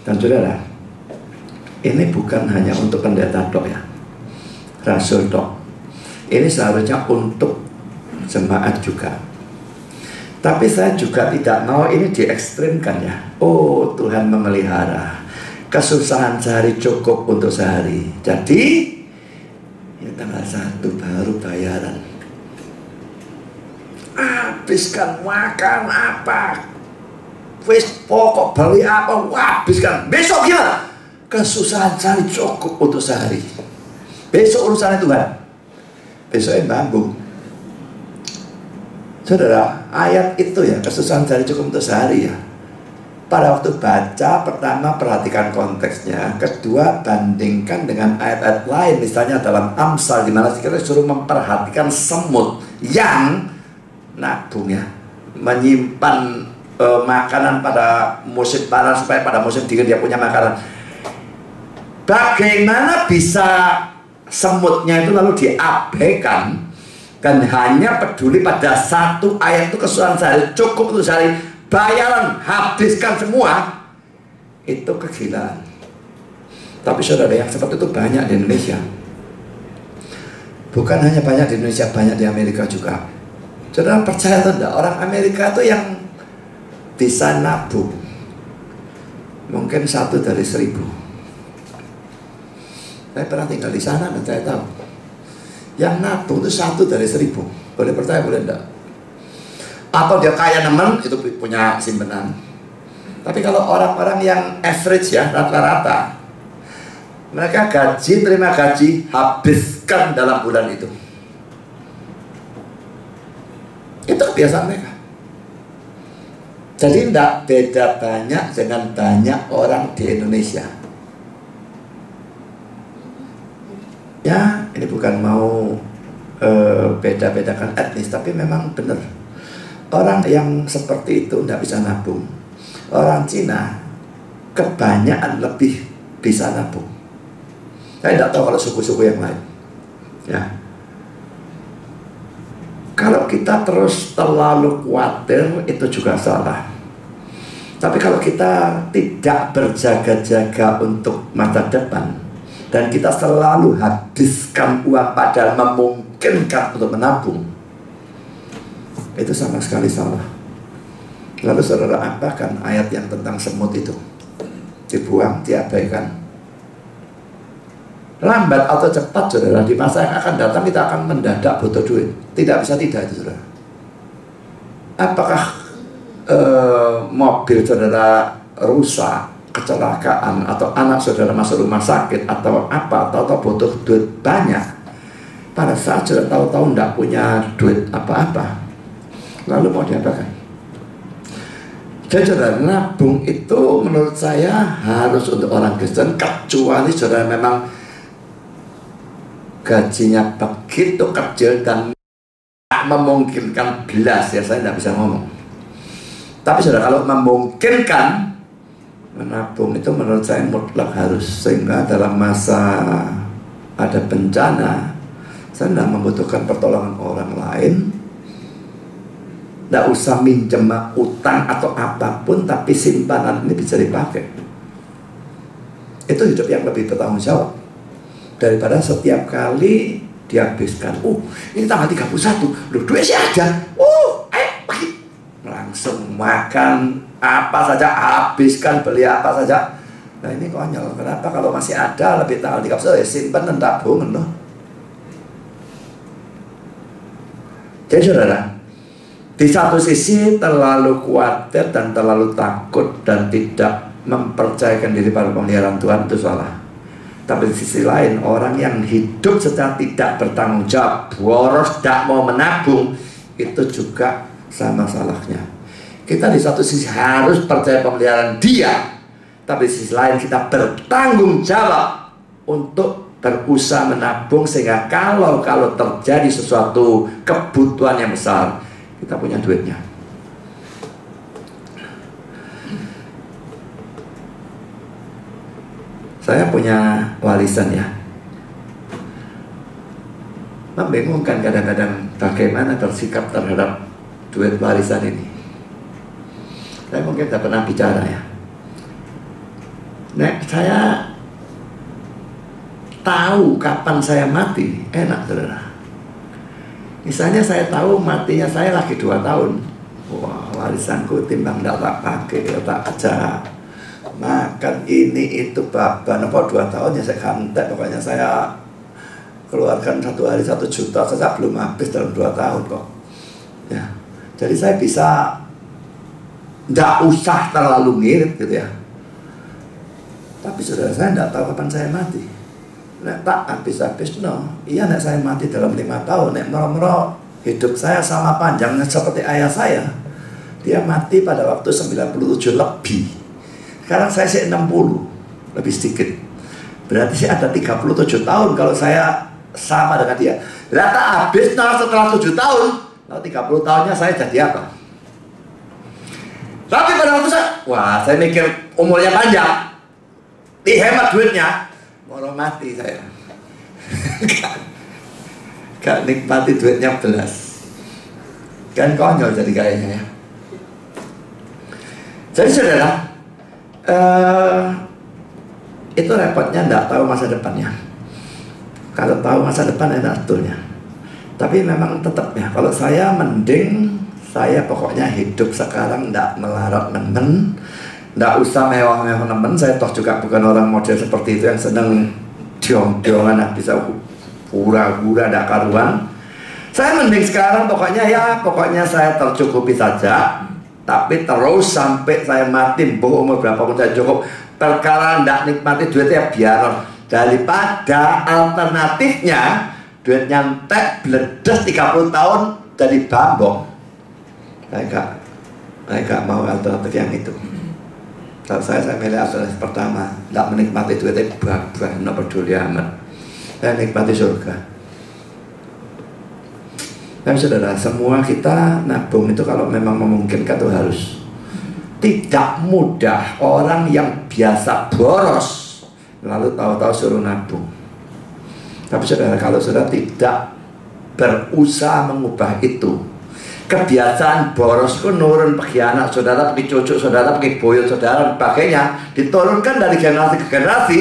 Dan saudara, ini bukan hanya untuk pendeta dok ya, rasul dok. Ini seharusnya untuk jemaat juga. Tapi saya juga tidak mau ini diekstrimkan ya. Oh, Tuhan memelihara, kesusahan sehari cukup untuk sehari. Jadi ini tanggal 1 baru bayaran. Habiskan makan apa, wis pokok beli apa, habiskan. Besok gimana? Kesusahan sehari cukup untuk sehari. Besok urusannya Tuhan. Besoknya bambung. Saudara, ayat itu ya, kesusahan sehari cukup untuk sehari ya. Pada waktu baca, pertama perhatikan konteksnya, kedua bandingkan dengan ayat-ayat lain, misalnya dalam Amsal, di mana kita disuruh memperhatikan semut yang nabung ya, menyimpan makanan pada musim panas supaya pada musim dingin dia punya makanan. Bagaimana bisa semutnya itu lalu diabaikan dan hanya peduli pada satu ayat itu, kesusahan sehari cukup untuk sehari, bayaran habiskan semua? Itu kegilaan. Tapi saudara, yang seperti itu banyak di Indonesia. Bukan hanya banyak di Indonesia, banyak di Amerika juga. Saudara percaya atau tidak, orang Amerika itu yang bisa nabung mungkin 1 dari 1000. Saya pernah tinggal di sana dan saya tahu yang nabung itu 1 dari 1000. Boleh percaya, boleh enggak? Atau dia kaya nemen, itu punya simpenan. Tapi kalau orang-orang yang average ya, rata-rata, mereka terima gaji, habiskan dalam bulan itu. Itu kebiasaan mereka. Jadi tidak beda banyak dengan banyak orang di Indonesia. Ya, ini bukan mau beda-bedakan etnis, tapi memang benar. Orang yang seperti itu tidak bisa nabung. Orang Cina kebanyakan lebih bisa nabung. Saya tidak tahu kalau suku-suku yang lain. Ya. Kalau kita terus terlalu khawatir, itu juga salah. Tapi kalau kita tidak berjaga-jaga untuk masa depan, dan kita selalu habiskan uang padahal memungkinkan untuk menabung, itu sama sekali salah. Lalu saudara apakan ayat yang tentang semut itu? Dibuang, diabaikan. Lambat atau cepat saudara, di masa yang akan datang kita akan mendadak butuh duit. Tidak bisa tidak itu saudara. Apakah mobil saudara rusak, kecelakaan, atau anak saudara masuk rumah sakit, atau apa, atau butuh duit banyak, pada saat saudara tahu-tahu tidak punya duit apa-apa, lalu mau diapakan? Jadi saudara, nabung itu menurut saya harus untuk orang Kristen, kecuali saudara memang gajinya begitu kecil dan tak memungkinkan belas, ya saya tidak bisa ngomong. Tapi saudara, kalau memungkinkan, menabung itu menurut saya mutlak harus. Sehingga dalam masa ada bencana, saya tidak membutuhkan pertolongan orang lain, tidak usah minjem utang atau apapun, tapi simpanan ini bisa dipakai. Itu hidup yang lebih bertanggung jawab daripada setiap kali dihabiskan. Ini tanggal 31, loh duit sih ada, langsung makan apa saja, habiskan, beli apa saja. Nah ini konyol. Kenapa? Kalau masih ada lebih tanggal 31, ya simpan dan tabung loh. Jadi saudara, di satu sisi terlalu khawatir dan terlalu takut dan tidak mempercayakan diri pada pemeliharaan Tuhan, itu salah. Tapi di sisi lain, orang yang hidup secara tidak bertanggung jawab, boros, tidak mau menabung, itu juga sama salahnya. Kita di satu sisi harus percaya pemeliharaan Dia, tapi di sisi lain kita bertanggung jawab untuk berusaha menabung, sehingga kalau terjadi sesuatu kebutuhan yang besar, kita punya duitnya. Saya punya warisan ya. Membingungkan kadang-kadang bagaimana bersikap terhadap duit warisan ini. Saya mungkin tidak pernah bicara ya. Nah, saya tahu kapan saya mati, enak saudara. Misalnya saya tahu matinya saya lagi 2 tahun. Wah, warisanku timbang tidak tak pakai, tak aja makan ini itu baban. Apa 2 tahun ya saya kantek. Pokoknya saya keluarkan 1 hari 1 juta saja belum habis dalam 2 tahun kok. Ya, jadi saya bisa tidak usah terlalu ngirit gitu ya. Tapi saudara, saya tidak tahu kapan saya mati. Nek tak habis-habis no. Iya, nek saya mati dalam 5 tahun, nek mero-mero hidup saya sama panjangnya seperti ayah saya. Dia mati pada waktu 97 lebih. Sekarang saya sih 60, lebih sedikit. Berarti sih ada 37 tahun kalau saya sama dengan dia. Berarti habis setelah 7 tahun, lalu 30 tahunnya saya jadi apa? Tapi pada waktu saya mikir umurnya panjang, dihemat duitnya, mau mati saya. Gak nikmati duitnya belas. Kan konyol jadi kayaknya ya. Jadi saudara, itu repotnya tidak tahu masa depannya. Kalau tahu masa depan enak betulnya. Tapi memang tetap ya, kalau saya mending saya pokoknya hidup sekarang tidak melarat nemen, tidak usah mewah-mewah nemen. Saya toh juga bukan orang model seperti itu yang seneng diong-diongan, bisa pura-pura tidak karuan. Saya mending sekarang pokoknya saya tercukupi saja. Tapi terus sampai saya mati, umur berapapun saya cukup. Perkara tidak nikmati duitnya biar, daripada alternatifnya duit nyantek bledes 30 tahun jadi bambok. Saya gak mau alternatif yang itu. Kalau saya milih alternatif pertama, tidak menikmati duitnya buah-buah, tidak peduli amat. Saya nikmati surga. Dan saudara, semua kita nabung itu kalau memang memungkinkan itu harus. Tidak mudah orang yang biasa boros lalu tahu-tahu suruh nabung. Tapi saudara, kalau saudara tidak berusaha mengubah itu, kebiasaan boros itu nurun pergi anak saudara, pergi cucu saudara, pergi buyut saudara, dan sebagainya, diturunkan dari generasi ke generasi,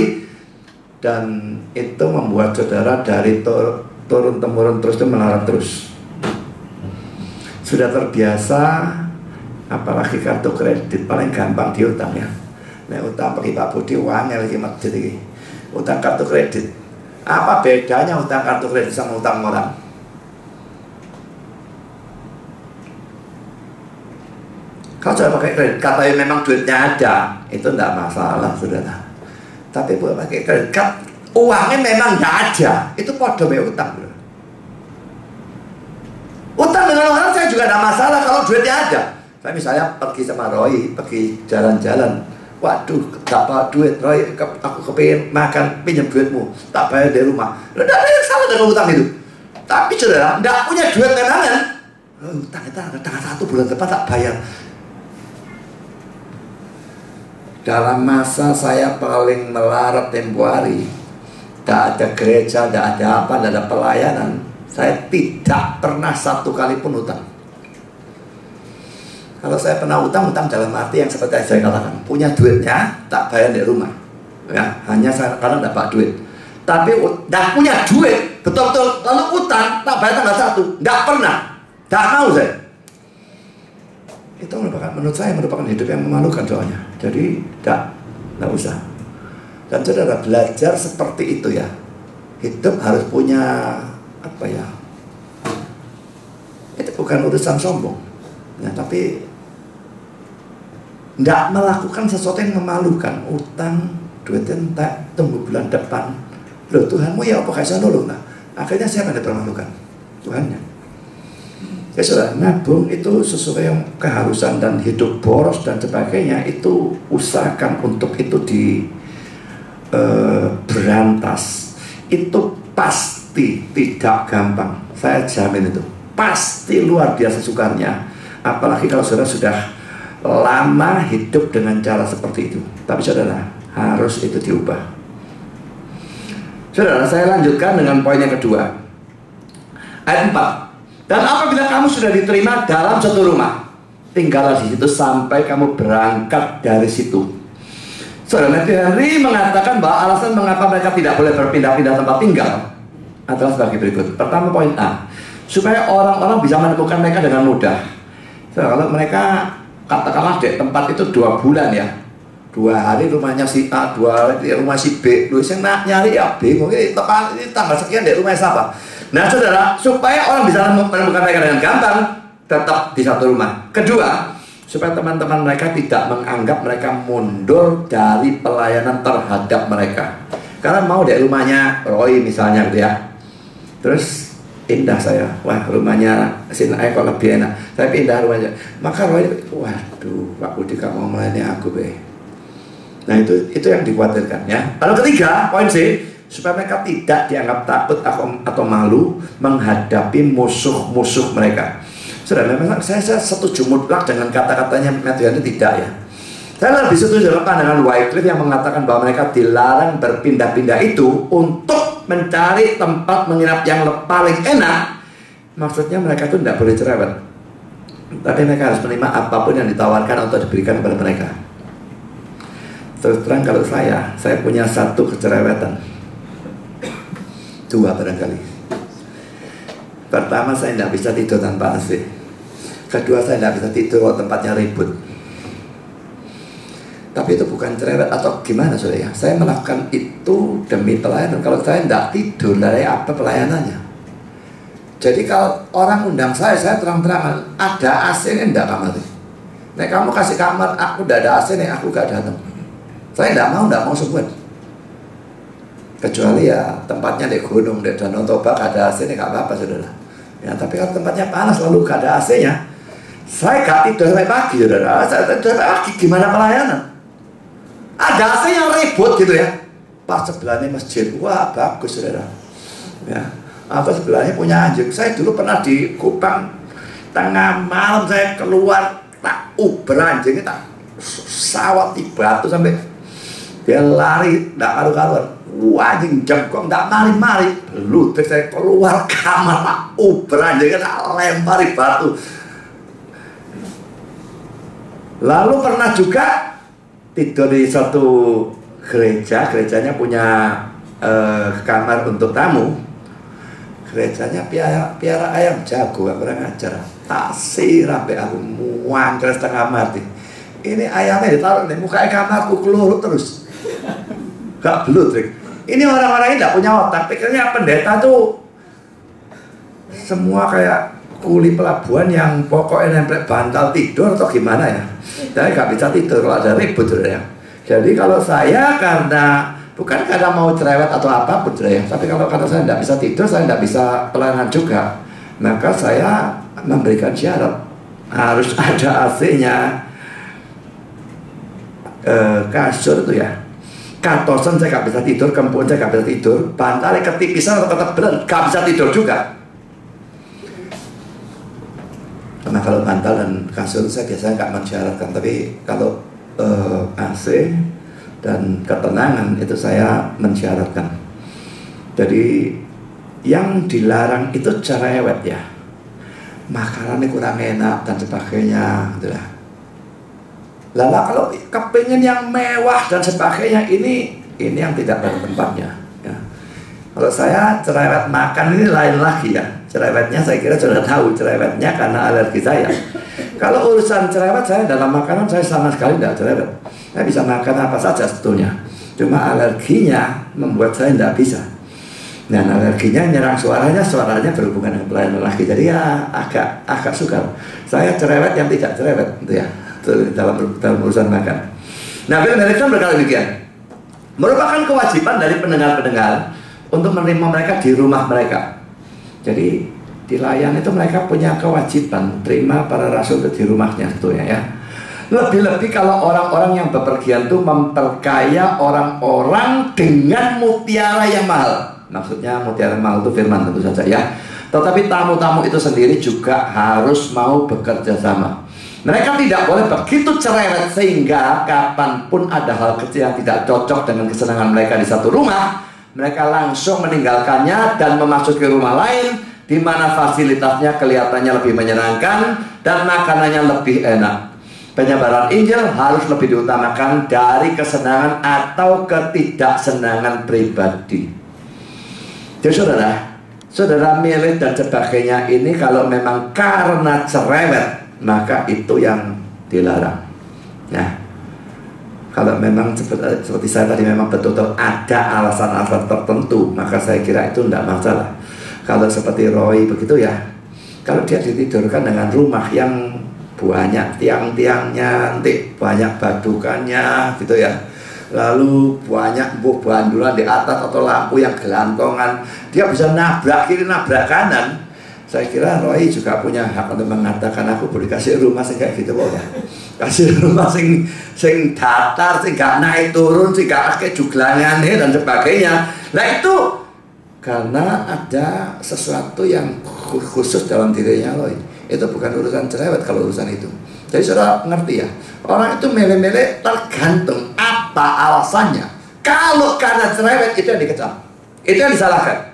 dan itu membuat saudara dari turun-temurun terus itu melarat terus. Sudah terbiasa, apalagi kartu kredit paling gampang diutang ya. Nah, utang pergi Pak Budi uangnya lagi masjid ini. Utang kartu kredit. Apa bedanya utang kartu kredit sama utang orang? Kalau sudah pakai kredit, katanya memang duitnya ada, itu tidak masalah, saudara. Tapi buat pakai kredit, uangnya memang tidak ada, itu podo be utang. Utang dengan orang saya juga tidak masalah kalau duitnya ada. Saya misalnya pergi sama Roy, pergi jalan-jalan, waduh, tak bawa duit, Roy, aku kepingin makan, pinjam duitmu, tak bayar dari rumah. Tidak ada yang salah dengan utang itu. Tapi saudara, tidak punya duit memang, utang kita ada tanggal 1 bulan depan tak bayar. Dalam masa saya paling melarat tempo hari, tidak ada gereja, tidak ada apa, tidak ada pelayanan, saya tidak pernah satu kali pun utang. Kalau saya pernah utang dalam arti yang seperti saya katakan, punya duitnya tak bayar di rumah, ya, hanya karena dapat duit. Tapi tidak punya duit, betul-betul lalu utang tak bayar tanggal 1, tidak pernah, tidak mau saya. Itu menurut saya merupakan hidup yang memalukan soalnya. Jadi tidak usah. Dan saudara belajar seperti itu ya. Hidup harus punya apa ya? Itu bukan urusan sombong, ya, tapi tidak melakukan sesuatu yang memalukan. Utang, duitnya tak tunggu bulan depan. Loh Tuhanmu ya apa kasih nolong? Nah, akhirnya siapa yang dipermalukan? Tuhannya. Ya saudara, nabung itu sesuatu yang keharusan, dan hidup boros dan sebagainya itu usahakan untuk itu berantas. Itu pasti tidak gampang. Saya jamin itu. Pasti luar biasa sukarnya. Apalagi kalau saudara sudah lama hidup dengan cara seperti itu. Tapi saudara, harus itu diubah. Saudara, saya lanjutkan dengan poin yang kedua. Ayat 4. Dan apabila kamu sudah diterima dalam satu rumah, tinggallah di situ sampai kamu berangkat dari situ. Saudara, Matthew Henry mengatakan bahwa alasan mengapa mereka tidak boleh berpindah-pindah tempat tinggal adalah sebagai berikut. Pertama, poin A, supaya orang-orang bisa menemukan mereka dengan mudah. Saudara, kalau mereka katakanlah di tempat itu 2 bulan ya, 2 hari rumahnya si A, 2 hari di rumah si B, lu nyari ya bingung, ini tanggal sekian di rumah siapa. Nah saudara, supaya orang bisa menemukan mereka dengan gampang, tetap di satu rumah. Kedua, supaya teman-teman mereka tidak menganggap mereka mundur dari pelayanan terhadap mereka. Karena mau di rumahnya Roy misalnya gitu ya, terus pindah saya, wah rumahnya Sinai kok lebih enak, saya pindah rumahnya. Maka Roy, waduh Pak Budi kamu mau melayani aku be. Nah itu yang dikhawatirkan ya. Lalu ketiga, poin C, supaya mereka tidak dianggap takut atau malu menghadapi musuh-musuh mereka. Saudara, memang saya setuju mutlak dengan kata-katanya Matthew ini tidak ya. Saya lebih setuju dengan pandangan Wycliffe yang mengatakan bahwa mereka dilarang berpindah-pindah itu untuk mencari tempat menginap yang paling enak. Maksudnya mereka itu tidak boleh cerewet, tapi mereka harus menerima apapun yang ditawarkan atau diberikan kepada mereka. Terus terang kalau saya punya satu kecerewetan, 2 barangkali. Pertama, saya tidak bisa tidur tanpa AC. Kedua, saya tidak bisa tidur kalau tempatnya ribut. Tapi itu bukan cerewet atau gimana saudara ya. Saya melakukan itu demi pelayanan. Kalau saya tidak tidur, dari apa pelayanannya? Jadi kalau orang undang saya terang-terangan, ada AC-nya enggak kamar ini? Nek kamu kasih kamar, aku tidak ada AC nih, aku gak datang. Saya tidak mau semua. Kecuali ya tempatnya di gunung, di Danau Toba ada AC nya gak apa-apa saudara. Ya, tapi kalau tempatnya panas lalu gak ada AC-nya, saya gak tidur sampai pagi saudara. Saya tidur sampai pagi, gimana pelayanan? Ada AC yang ribut gitu ya. Pas sebelahnya masjid, wah bagus saudara. Ya, apa sebelahnya punya anjing. Saya dulu pernah di Kupang, tengah malam saya keluar, tak uber anjingnya, tak sawat di batu sampai dia lari, tidak karu-karuan. wah jengkok nggak mari-mari. Lu terus saya keluar kamar, ubran aja kan lempari batu. Lalu pernah juga tidur di satu gerejanya punya kamar untuk tamu. Gerejanya piara ayam jago, gak pernah ngajar. Tak sirape aku muangkel setengah mati. Ini ayamnya ditaruh nih, mukanya kamarku keluar terus. Gak belut, Rick. Ini orang-orang ini gak punya otak. Pikirnya pendeta tuh semua kayak kuli pelabuhan yang pokoknya nempel bantal tidur atau gimana ya. Saya gak bisa tidur kalau ada ribut ya. Jadi kalau saya bukan karena mau cerewet atau apapun ya, tapi karena saya tidak bisa tidur, saya tidak bisa pelayanan juga, maka saya memberikan syarat harus ada AC-nya. Kasur itu ya, katosan saya nggak bisa tidur, kempun saya nggak bisa tidur, bantalnya ketipisan atau ketebelan nggak bisa tidur juga. Karena kalau bantal dan kasur saya biasanya nggak mensyaratkan, tapi kalau AC dan ketenangan itu saya mensyaratkan. Jadi yang dilarang itu cerewet ya, makanannya kurang enak dan sebagainya, gitu lah. Lalu kalau kepingin yang mewah dan sebagainya, ini yang tidak pada tempatnya ya. Kalau saya cerewet makan ini lain lagi ya. Cerewetnya saya kira sudah tahu, cerewetnya karena alergi saya. Kalau urusan cerewet, saya dalam makanan saya sama sekali tidak cerewet. Saya bisa makan apa saja sebetulnya, cuma alerginya membuat saya tidak bisa. Dan alerginya nyerang suaranya berhubungan dengan pelayanan lagi. Jadi ya agak sukar. Saya cerewet yang tidak cerewet gitu ya, dalam urusan makan. Nah, film Erickson berkata demikian, merupakan kewajiban dari pendengar-pendengar untuk menerima mereka di rumah mereka. Jadi di layan itu mereka punya kewajiban terima para rasul itu di rumahnya sebetulnya ya. Lebih-lebih kalau orang-orang yang bepergian itu memperkaya orang-orang dengan mutiara yang mahal. Maksudnya mutiara mahal itu firman tentu saja ya. Tetapi tamu-tamu itu sendiri juga harus mau bekerja sama. Mereka tidak boleh begitu cerewet sehingga kapanpun ada hal kecil yang tidak cocok dengan kesenangan mereka di satu rumah, mereka langsung meninggalkannya dan memasuki rumah lain di mana fasilitasnya kelihatannya lebih menyenangkan dan makanannya lebih enak. Penyebaran Injil harus lebih diutamakan dari kesenangan atau ketidaksenangan pribadi. Jadi saudara milih dan sebagainya ini kalau memang karena cerewet, maka itu yang dilarang. Nah, kalau memang seperti saya tadi memang betul-betul ada alasan-alasan tertentu, maka saya kira itu tidak masalah. Kalau seperti Roy begitu ya, kalau dia ditidurkan dengan rumah yang banyak tiang-tiangnya, nanti banyak badukannya gitu ya, lalu banyak bandulan di atas atau lampu yang gelantongan, dia bisa nabrak kiri nabrak kanan. Saya kira Roy juga punya hak untuk mengatakan, aku boleh kasih rumah sing kayak gitu ya, kasih rumah sing datar, sing gak naik turun, sing gak kayak juglangan dan sebagainya. Nah itu karena ada sesuatu yang khusus dalam dirinya Roy. Itu bukan urusan cerewet kalau urusan itu. Jadi saudara ngerti ya, orang itu milih-milih tergantung apa alasannya. Kalau karena cerewet, itu yang dikecam, itu yang disalahkan.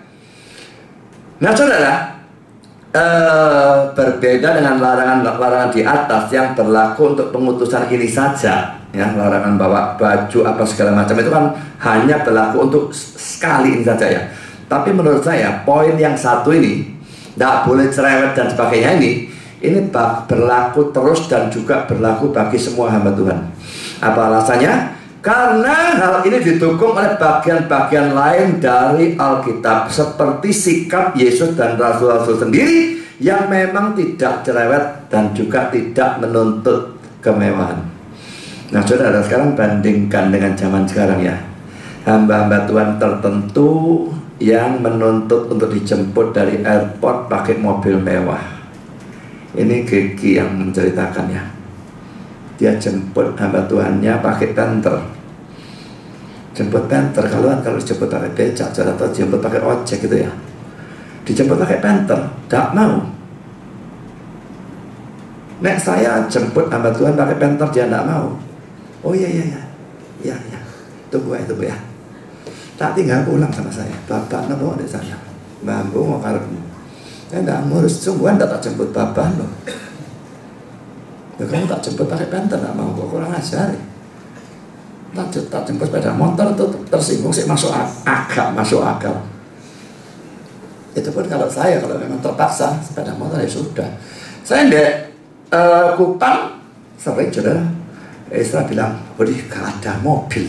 Nah saudara, berbeda dengan larangan di atas yang berlaku untuk pengutusan ini saja ya, larangan bawa baju apa segala macam itu kan hanya berlaku untuk sekali ini saja ya. Tapi menurut saya poin yang satu ini, tidak boleh cerewet dan sebagainya, ini berlaku terus dan juga berlaku bagi semua hamba Tuhan. Apa alasannya? Karena hal ini didukung oleh bagian-bagian lain dari Alkitab, seperti sikap Yesus dan rasul-rasul sendiri yang memang tidak cerewet dan juga tidak menuntut kemewahan. Nah saudara, sekarang bandingkan dengan zaman sekarang ya, hamba-hamba Tuhan tertentu yang menuntut untuk dijemput dari airport pakai mobil mewah. Ini Gigi yang menceritakan ya, dia jemput hamba Tuhannya pakai Panther. Jemput Panther, kalau dijemput pakai becak atau jemput pakai ojek gitu ya, dijemput pakai Panther, gak mau. Nek saya jemput hamba Tuhan pakai Panther, dia gak mau. Oh iya, tunggu ya. tak tinggal pulang sama saya. Bapak nopo di sana. Mampu mau karepmu. Saya tidak ngurus, sungguhan tak jemput bapak loh. Ya, kamu tak jemput pakai penter, tak mau, kok kurang ajar ya. Tak jemput sepeda motor itu tersinggung sih, masuk akal. Itu pun kalau memang terpaksa sepeda motor ya sudah. Saya ndek Kupang sering saudara Isra bilang, waduh gak ada mobil,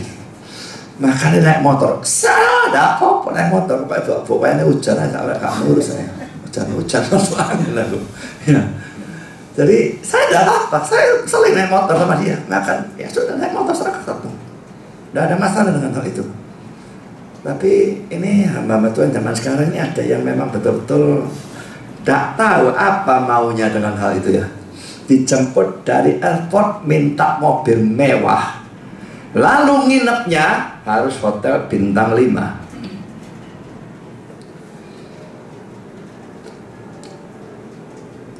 makanya naik motor. Saya ada apa naik motor, pokoknya hujan aja, gak ngurus saya. Hujan masuk angin aku. Ya. Jadi saya tidak apa, saya sering naik motor sama dia, makan ya sudah naik motor satu. Tidak ada masalah dengan hal itu. Tapi ini hamba Tuhan zaman sekarang ini ada yang memang betul-betul tidak tahu apa maunya dengan hal itu ya. Dijemput dari airport minta mobil mewah, lalu nginepnya harus hotel bintang 5.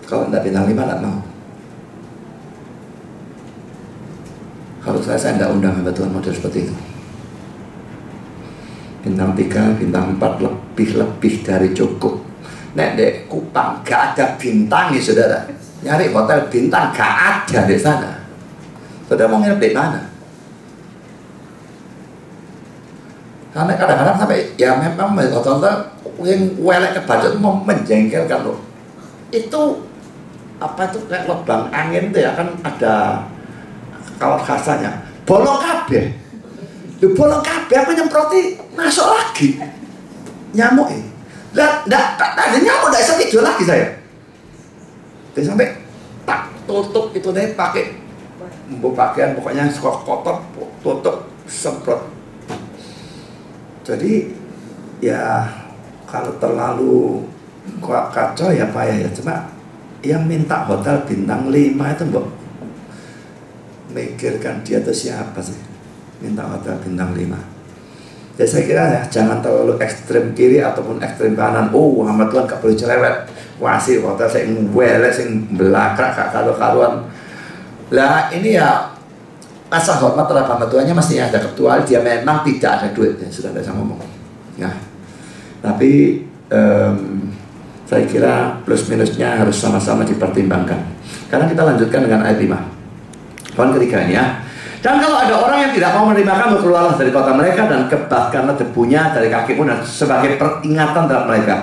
Kalau tidak bintang 5 tidak mau. Kalau saya tidak undang hamba Tuhan model seperti itu. Bintang 3, bintang 4 lebih dari cukup. Nek dek Kupang gak ada bintang nih saudara. Nyari hotel bintang gak ada di sana. Saudara mau nginep di mana? Karena kadang-kadang sampai ya memang hotel yang welek ke budget mau menjengkelkan loh. Itu apa itu kayak lubang angin itu ya kan ada kawat khasanya bolong kabeh. Lu bolong kabeh aku nyemproti masuk lagi nyamuk ini. Lah ada nyamuk enggak bisa tidur lagi saya. Jadi sampai tak tutup itu nih pakai pakaian pokoknya kotor tutup semprot. Jadi ya kalau terlalu kacau ya payah ya. Cuma yang minta hotel bintang 5 itu mbok mikirkan dia itu siapa sih minta hotel bintang 5. Jadi saya kira ya jangan terlalu ekstrem kiri ataupun ekstrem kanan. Oh hamba Tuhan gak boleh cerewet. Wah sih hotel saya welek sing belakrak gak karuan. Lah ini ya rasa hormat terhadap hamba Tuhannya mesti ada, kecuali dia memang tidak ada duit ya, sudah saya ngomong. Nah, tapi saya kira plus minusnya harus sama-sama dipertimbangkan. Karena kita lanjutkan dengan ayat 5. Poin ketiga ini ya. Dan kalau ada orang yang tidak mau menerima kamu, keluarlah dari kota mereka dan kebahkanlah debunya dari kakimu dan sebagai peringatan terhadap mereka.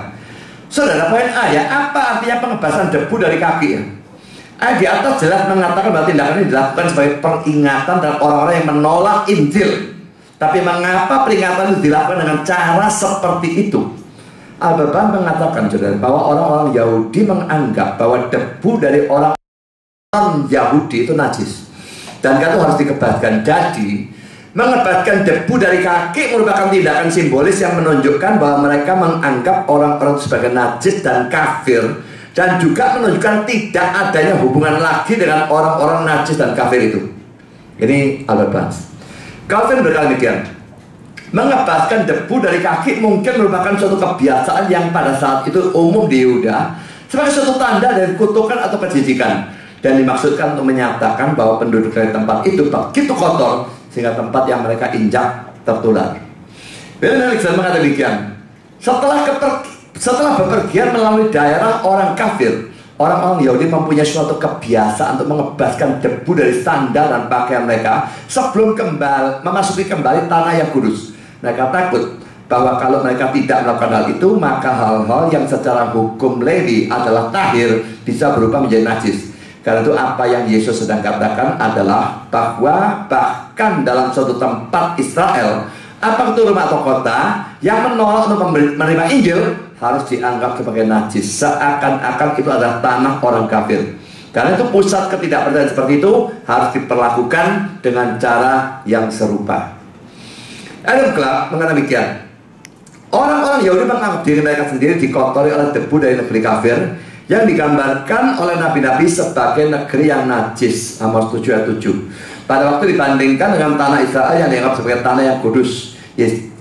Saudara, poin A ya, apa artinya pengebasan debu dari kaki ya? Ayat di atas jelas mengatakan bahwa tindakan ini dilakukan sebagai peringatan terhadap orang-orang yang menolak Injil. Tapi mengapa peringatan itu dilakukan dengan cara seperti itu? Al-Baban mengatakan saudara, bahwa orang-orang Yahudi menganggap bahwa debu dari orang Yahudi itu najis dan itu harus dikebaskan. Jadi mengebaskan debu dari kaki merupakan tindakan simbolis yang menunjukkan bahwa mereka menganggap orang-orang itu sebagai najis dan kafir, dan juga menunjukkan tidak adanya hubungan lagi dengan orang-orang najis dan kafir itu. Ini Al-Baban. Calvin berkata demikian, mengebaskan debu dari kaki mungkin merupakan suatu kebiasaan yang pada saat itu umum di Yehuda sebagai suatu tanda dari kutukan atau kejijikan, dan dimaksudkan untuk menyatakan bahwa penduduk dari tempat itu begitu kotor sehingga tempat yang mereka injak tertular. William Alexander mengatakan demikian, setelah bepergian melalui daerah orang kafir, orang-orang Yahudi mempunyai suatu kebiasaan untuk mengebaskan debu dari sandal dan pakaian mereka sebelum memasuki kembali tanah yang kudus. Mereka takut bahwa kalau mereka tidak melakukan hal itu, maka hal-hal yang secara hukum Lewi adalah tahir bisa berubah menjadi najis. Karena itu apa yang Yesus sedang katakan adalah bahwa bahkan dalam suatu tempat Israel, apa itu rumah atau kota yang menolak untuk menerima Injil harus dianggap sebagai najis, seakan-akan itu adalah tanah orang kafir. Karena itu pusat ketidakpercayaan seperti itu harus diperlakukan dengan cara yang serupa. Adam Clarke mengatakan demikian, orang-orang Yahudi menganggap diri mereka sendiri dikotori oleh debu dari negeri kafir yang digambarkan oleh nabi-nabi sebagai negeri yang najis. Amos 7 ayat 7. Pada waktu dibandingkan dengan tanah Israel yang dianggap sebagai tanah yang kudus.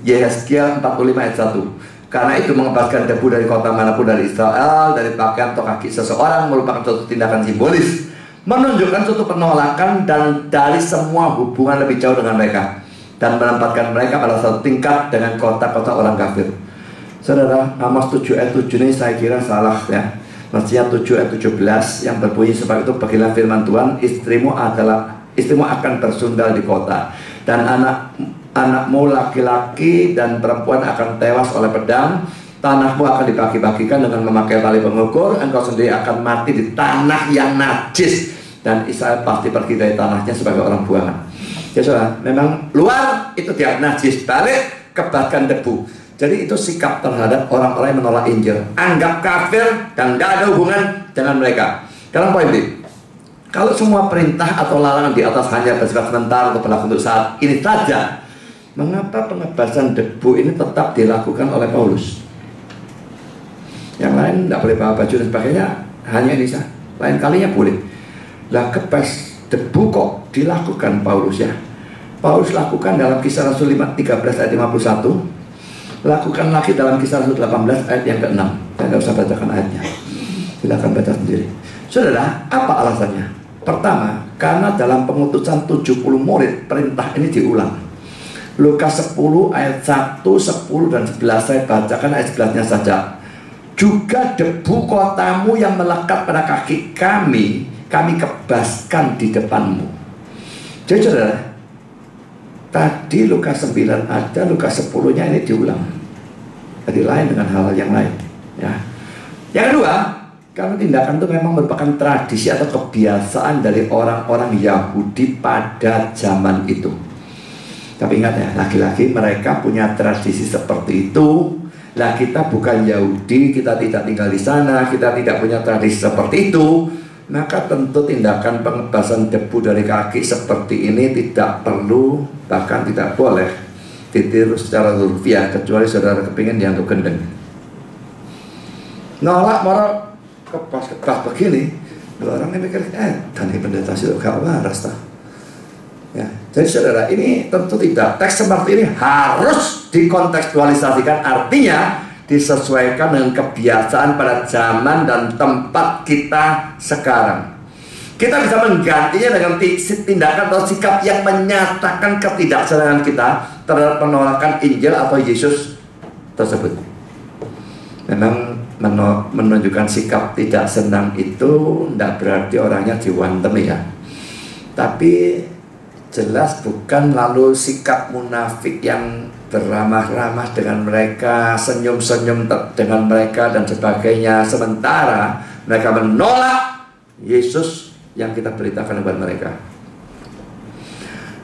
Yehezkiel 45 ayat 1. Karena itu mengebaskan debu dari kota manapun dari Israel, dari pakaian atau kaki seseorang merupakan suatu tindakan simbolis, menunjukkan suatu penolakan dan dari semua hubungan lebih jauh dengan mereka. dan menempatkan mereka pada satu tingkat dengan kota-kota orang kafir. Saudara, Amos 7 ayat 7 ini saya kira salah ya. Mestinya 7 ayat 17 yang berbunyi seperti itu, beginilah firman Tuhan, istrimu akan bersundal di kota, dan anakmu laki-laki dan perempuan akan tewas oleh pedang. Tanahmu akan dibagi-bagikan dengan memakai tali pengukur. Engkau sendiri akan mati di tanah yang najis, dan Israel pasti pergi dari tanahnya sebagai orang buangan. Ya saudara, memang luar itu dia najis, balik kebahkan debu. Jadi itu sikap terhadap orang-orang yang menolak Injil, anggap kafir dan tidak ada hubungan dengan mereka. Sekarang poin B, kalau semua perintah atau larangan di atas hanya bersifat sementara atau berlaku untuk saat ini saja, mengapa pengebasan debu ini tetap dilakukan oleh Paulus? Yang lain tidak boleh bawa baju dan sebagainya, hanya ini saja. Lain kalinya boleh. Lah, kebas debu kok dilakukan Paulus ya? Paulus lakukan dalam Kisah Rasul 13 ayat 51. Lakukan lagi dalam Kisah Rasul 18 ayat yang ke-6. Saya tidak usah bacakan ayatnya, silakan baca sendiri. Saudara, apa alasannya? Pertama, karena dalam pengutusan 70 murid perintah ini diulang. Lukas 10 ayat 1, 10 dan 11. Saya bacakan ayat 11-nya saja. Juga debu kotamu yang melekat pada kaki kami kebaskan di depanmu. Jadi saudara, tadi Lukas 9 ada, Lukas 10-nya ini diulang. Jadi lain dengan hal yang lain ya. Yang kedua, karena tindakan itu memang merupakan tradisi atau kebiasaan dari orang-orang Yahudi pada zaman itu. Tapi ingat ya, lagi-lagi mereka punya tradisi seperti itu. Lah, kita bukan Yahudi, kita tidak tinggal di sana, kita tidak punya tradisi seperti itu. Maka tentu tindakan pengebasan debu dari kaki seperti ini tidak perlu, bahkan tidak boleh ditiru secara zurfiah, kecuali saudara kepingin dianggap gendeng. Nolak marah kebas begini, orang ini mikir, tadi pendeta itu gak waras tak? Ya, jadi saudara, ini tentu tidak. Teks seperti ini harus dikontekstualisasikan, artinya disesuaikan dengan kebiasaan pada zaman dan tempat kita sekarang. Kita bisa menggantinya dengan tindakan atau sikap yang menyatakan ketidaksenangan kita terhadap penolakan Injil atau Yesus tersebut. Memang menunjukkan sikap tidak senang itu tidak berarti orangnya diwantemi ya. Tapi jelas bukan lalu sikap munafik yang beramah-ramah dengan mereka, senyum-senyum dengan mereka dan sebagainya, sementara mereka menolak Yesus yang kita beritakan kepada mereka.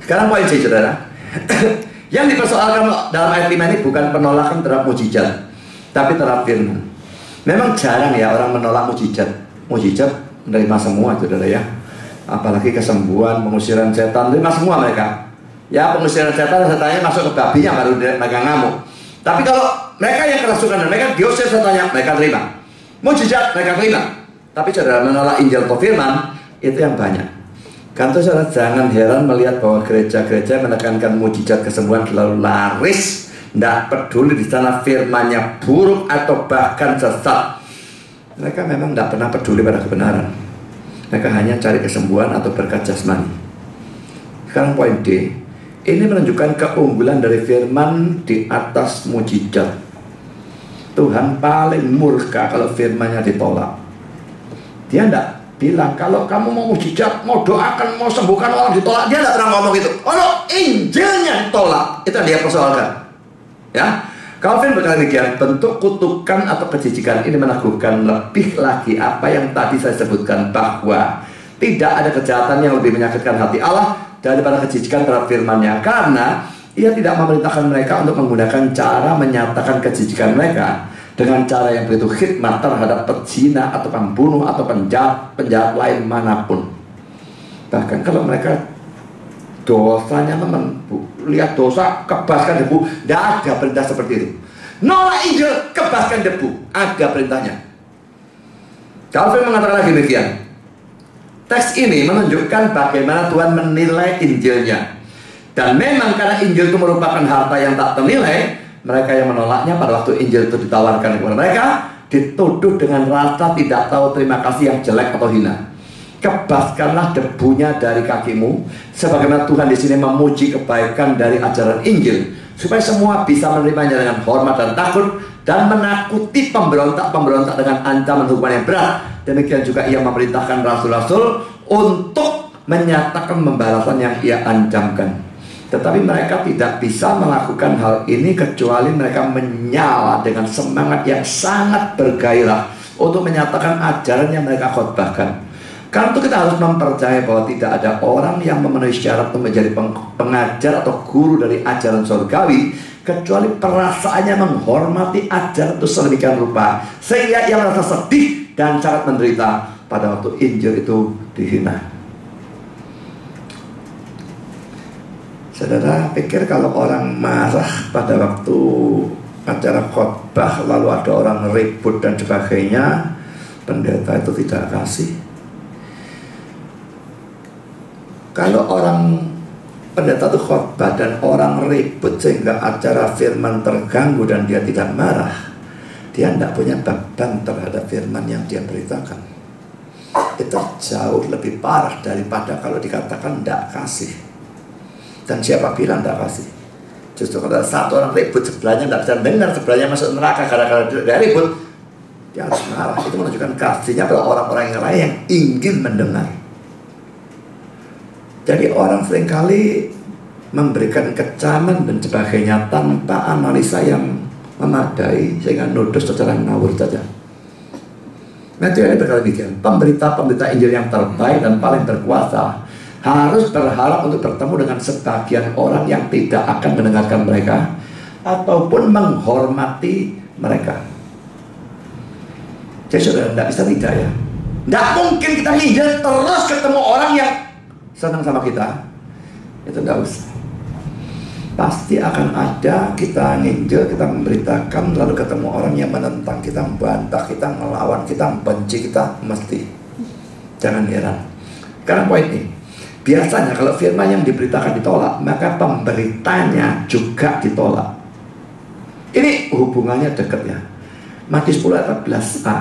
Sekarang poin C, saudara. Yang dipersoalkan dalam ayat 5 ini bukan penolakan terhadap mujizat, tapi terhadap firman. Memang jarang ya orang menolak mujizat. Mujizat menerima semua, saudara ya. Apalagi kesembuhan, pengusiran setan, terima semua mereka. Ya, pengusiran setannya masuk ke babinya baru mereka ngamuk. Tapi kalau mereka yang kerasukan dan mereka diusir setannya, mereka terima. Mujizat mereka terima. Tapi saudara menolak Injil atau firman, itu yang banyak. Kan tuh saudara jangan heran melihat bahwa gereja-gereja menekankan mujizat kesembuhan selalu laris, tidak peduli di sana firmannya buruk atau bahkan sesat. Mereka memang tidak pernah peduli pada kebenaran. Mereka hanya cari kesembuhan atau berkat jasmani. Sekarang poin D, ini menunjukkan keunggulan dari firman di atas mujizat. Tuhan paling murka kalau firmannya ditolak. Dia tidak bilang kalau kamu mau mujizat, mau doakan, mau sembuhkan orang ditolak. Dia tidak pernah ngomong gitu. Kalau Injilnya ditolak, itu yang dia persoalkan. Ya, Calvin berkata demikian, bentuk kutukan atau kejijikan ini meneguhkan lebih lagi apa yang tadi saya sebutkan, bahwa tidak ada kejahatan yang lebih menyakitkan hati Allah daripada kejijikan terhadap firman-Nya, karena Ia tidak memerintahkan mereka untuk menggunakan cara menyatakan kejijikan mereka dengan cara yang begitu khidmat terhadap pezina atau pembunuh atau penjahat lain manapun. Bahkan kalau mereka dosanya lihat dosa, kebaskan debu, tidak ada perintah seperti itu. Nolak Injil, kebaskan debu, ada perintahnya. Calvin mengatakan lagi demikian. Teks ini menunjukkan bagaimana Tuhan menilai Injilnya. Dan memang karena Injil itu merupakan harta yang tak ternilai, mereka yang menolaknya pada waktu Injil itu ditawarkan kepada mereka dituduh dengan rasa tidak tahu terima kasih yang jelek atau hina. kebaskanlah debunya dari kakimu, sebagaimana Tuhan di sini memuji kebaikan dari ajaran Injil, supaya semua bisa menerimanya dengan hormat dan takut, dan menakuti pemberontak-pemberontak dengan ancaman hukuman yang berat. Demikian juga ia memerintahkan rasul-rasul untuk menyatakan pembalasan yang ia ancamkan. Tetapi mereka tidak bisa melakukan hal ini kecuali mereka menyala dengan semangat yang sangat bergairah untuk menyatakan ajaran yang mereka khotbahkan. Karena itu kita harus mempercayai bahwa tidak ada orang yang memenuhi syarat untuk menjadi pengajar atau guru dari ajaran surgawi kecuali perasaannya menghormati ajaran itu sedemikian rupa sehingga ia merasa sedih dan sangat menderita pada waktu Injil itu dihina. Saudara pikir kalau orang marah pada waktu acara khotbah lalu ada orang ribut dan sebagainya, pendeta itu tidak kasih? Kalau orang pendeta itu khotbah dan orang ribut sehingga acara firman terganggu dan dia tidak marah, dia tidak punya beban terhadap firman yang dia beritakan. Itu jauh lebih parah daripada kalau dikatakan tidak kasih. Dan siapa bilang tidak kasih? Justru kalau satu orang ribut, sebelahnya tidak bisa dengar, sebelahnya masuk neraka gara-gara dia ribut, dia harus marah. Itu menunjukkan kasihnya pada orang-orang yang lain yang ingin mendengar. Jadi orang seringkali memberikan kecaman dan sebagainya tanpa analisa yang memadai sehingga nuduh secara ngawur saja. Nanti ini berkata demikian, pemberita-pemberita Injil yang terbaik dan paling berkuasa harus berharap untuk bertemu dengan sebagian orang yang tidak akan mendengarkan mereka ataupun menghormati mereka. Jadi saudara tidak bisa tidak ya. Tidak mungkin kita nginjil terus ketemu orang yang senang sama kita. Itu tidak usah. Pasti akan ada kita nginjil, kita memberitakan, lalu ketemu orang yang menentang kita, membantah kita, melawan kita, membenci kita, mesti. Jangan heran. Karena poin ini, biasanya kalau firman yang diberitakan ditolak, maka pemberitanya juga ditolak. Ini hubungannya dekat ya. Matius 10 ayat 14a.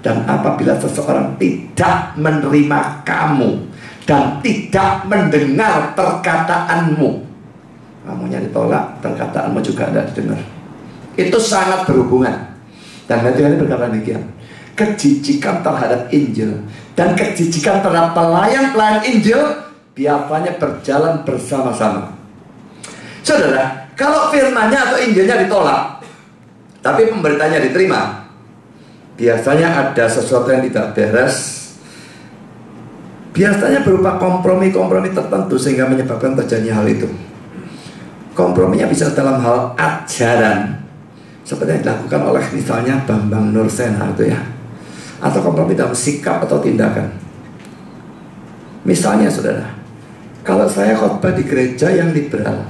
Dan apabila seseorang tidak menerima kamu dan tidak mendengar perkataanmu, kamunya ditolak, perkataanmu juga tidak didengar. Itu sangat berhubungan. Dan Matius ini berkata demikian, kejijikan terhadap Injil dan kejijikan terhadap pelayan-pelayan Injil biasanya berjalan bersama-sama. Saudara, kalau firmannya atau Injilnya ditolak tapi pemberitanya diterima, biasanya ada sesuatu yang tidak beres. Biasanya berupa kompromi-kompromi tertentu sehingga menyebabkan terjadinya hal itu. Komprominya bisa dalam hal ajaran, seperti yang dilakukan oleh misalnya Bambang Nursena itu ya, atau kompromi dalam sikap atau tindakan. Misalnya saudara, kalau saya khotbah di gereja yang liberal,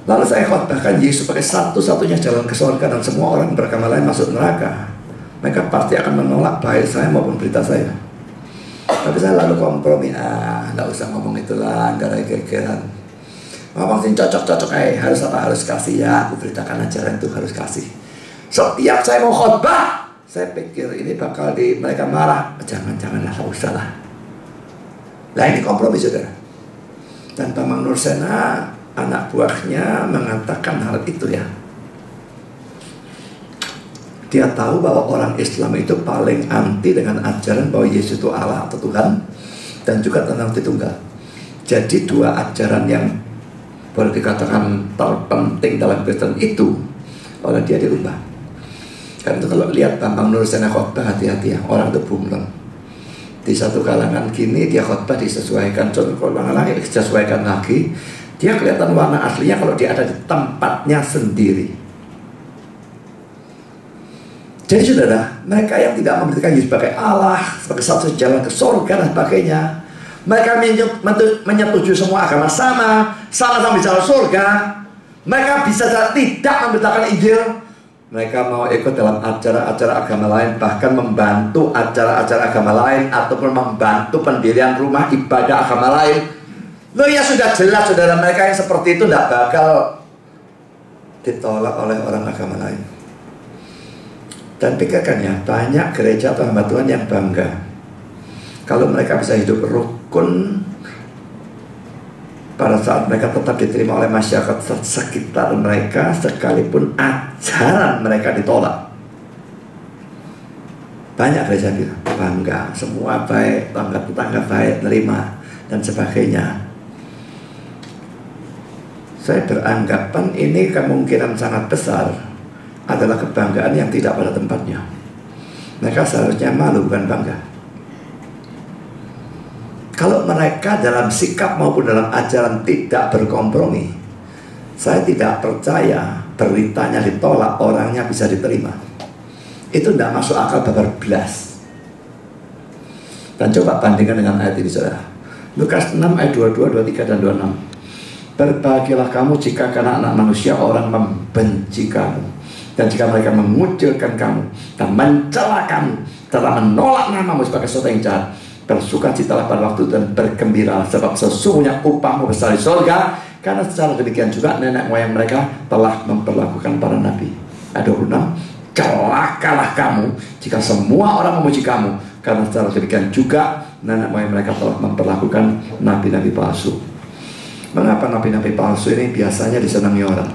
lalu saya khotbahkan Yesus sebagai satu-satunya jalan ke surga dan semua orang beragama lain masuk neraka, mereka pasti akan menolak baik saya maupun berita saya. Tapi saya lalu kompromi, nggak usah ngomong itulah, nggak ada gegeran. Ngomong sih cocok-cocok harus apa, harus kasih ya, aku beritakan ajaran itu harus kasih. Setiap saya mau khotbah, saya pikir ini bakal mereka marah. Jangan-janganlah, nggak usah lah. Nah ini kompromi saudara. Dan Bambang Nursena, anak buahnya mengatakan hal itu ya. Dia tahu bahwa orang Islam itu paling anti dengan ajaran bahwa Yesus itu Allah atau Tuhan, dan juga tentang Tritunggal. Jadi dua ajaran yang boleh dikatakan terpenting dalam Kristen itu oleh dia dirubah. Karena itu kalau lihat Bambang Nursena khotbah, hati-hati ya, orang itu bunglon. Di satu kalangan gini dia khotbah disesuaikan, contoh kalangan lain disesuaikan lagi. Dia kelihatan warna aslinya kalau dia ada di tempatnya sendiri. Jadi saudara, mereka yang tidak memberitakan Yesus sebagai Allah, sebagai satu jalan ke surga dan sebagainya, mereka menyetujui semua agama sama-sama bicara surga. Mereka bisa tidak memberitakan Injil. Mereka mau ikut dalam acara-acara agama lain, bahkan membantu acara-acara agama lain, ataupun membantu pendirian rumah ibadah agama lain. Loh ya sudah jelas saudara, mereka yang seperti itu tidak bakal ditolak oleh orang agama lain. Dan pikirkan ya, banyak gereja atau hamba Tuhan yang bangga Kalau mereka bisa hidup rukun pada saat mereka tetap diterima oleh masyarakat sekitar mereka, sekalipun ajaran mereka ditolak. Banyak gereja bilang bangga, semua baik, tetangga baik, terima dan sebagainya. Saya beranggapan ini kemungkinan sangat besar adalah kebanggaan yang tidak pada tempatnya. Mereka seharusnya malu, bukan bangga. Kalau mereka dalam sikap maupun dalam ajaran tidak berkompromi, saya tidak percaya beritanya ditolak, orangnya bisa diterima. Itu tidak masuk akal babar belas. Dan coba bandingkan dengan ayat ini, saudara. Lukas 6 ayat 22, 23 dan 26. Berbahagialah kamu jika karena anak manusia orang membenci kamu, dan jika mereka mengucilkan kamu dan mencela kamu, telah menolak namamu sebagai sesuatu yang jahat, bersukacitalah pada waktu dan bergembira, sebab sesungguhnya upahmu besar di surga, karena secara demikian juga nenek moyang mereka telah memperlakukan para nabi. Ayat 26, celakalah kamu jika semua orang memuji kamu, karena secara demikian juga nenek moyang mereka telah memperlakukan nabi-nabi palsu. Mengapa nabi-nabi palsu ini biasanya disenangi orang?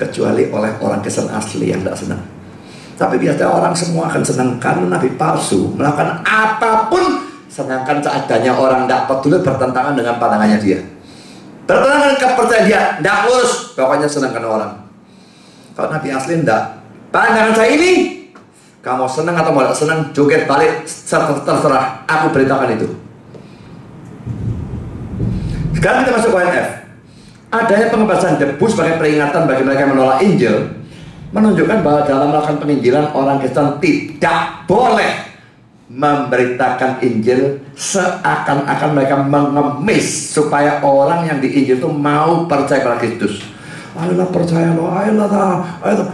Kecuali oleh orang Kristen asli yang tidak senang. Tapi biasanya orang semua akan senang karena nabi palsu melakukan apapun, sedangkan seadanya orang tidak peduli, bertentangan dengan pandangannya dia, bertentangan dengan kepercayaan dia, tidak urus, pokoknya senangkan orang. Kalau nabi asli tidak, pandangan saya ini, kamu senang atau mau senang, joget balik, terserah, aku beritakan itu. Sekarang kita masuk ke NF. Adanya pengebasan debu sebagai peringatan bagi mereka yang menolak Injil menunjukkan bahwa dalam melakukan penginjilan, orang Kristen tidak boleh memberitakan Injil seakan-akan mereka mengemis supaya orang yang diinjil itu mau percaya pada Kristus. Ayolah percaya loh, ayolah.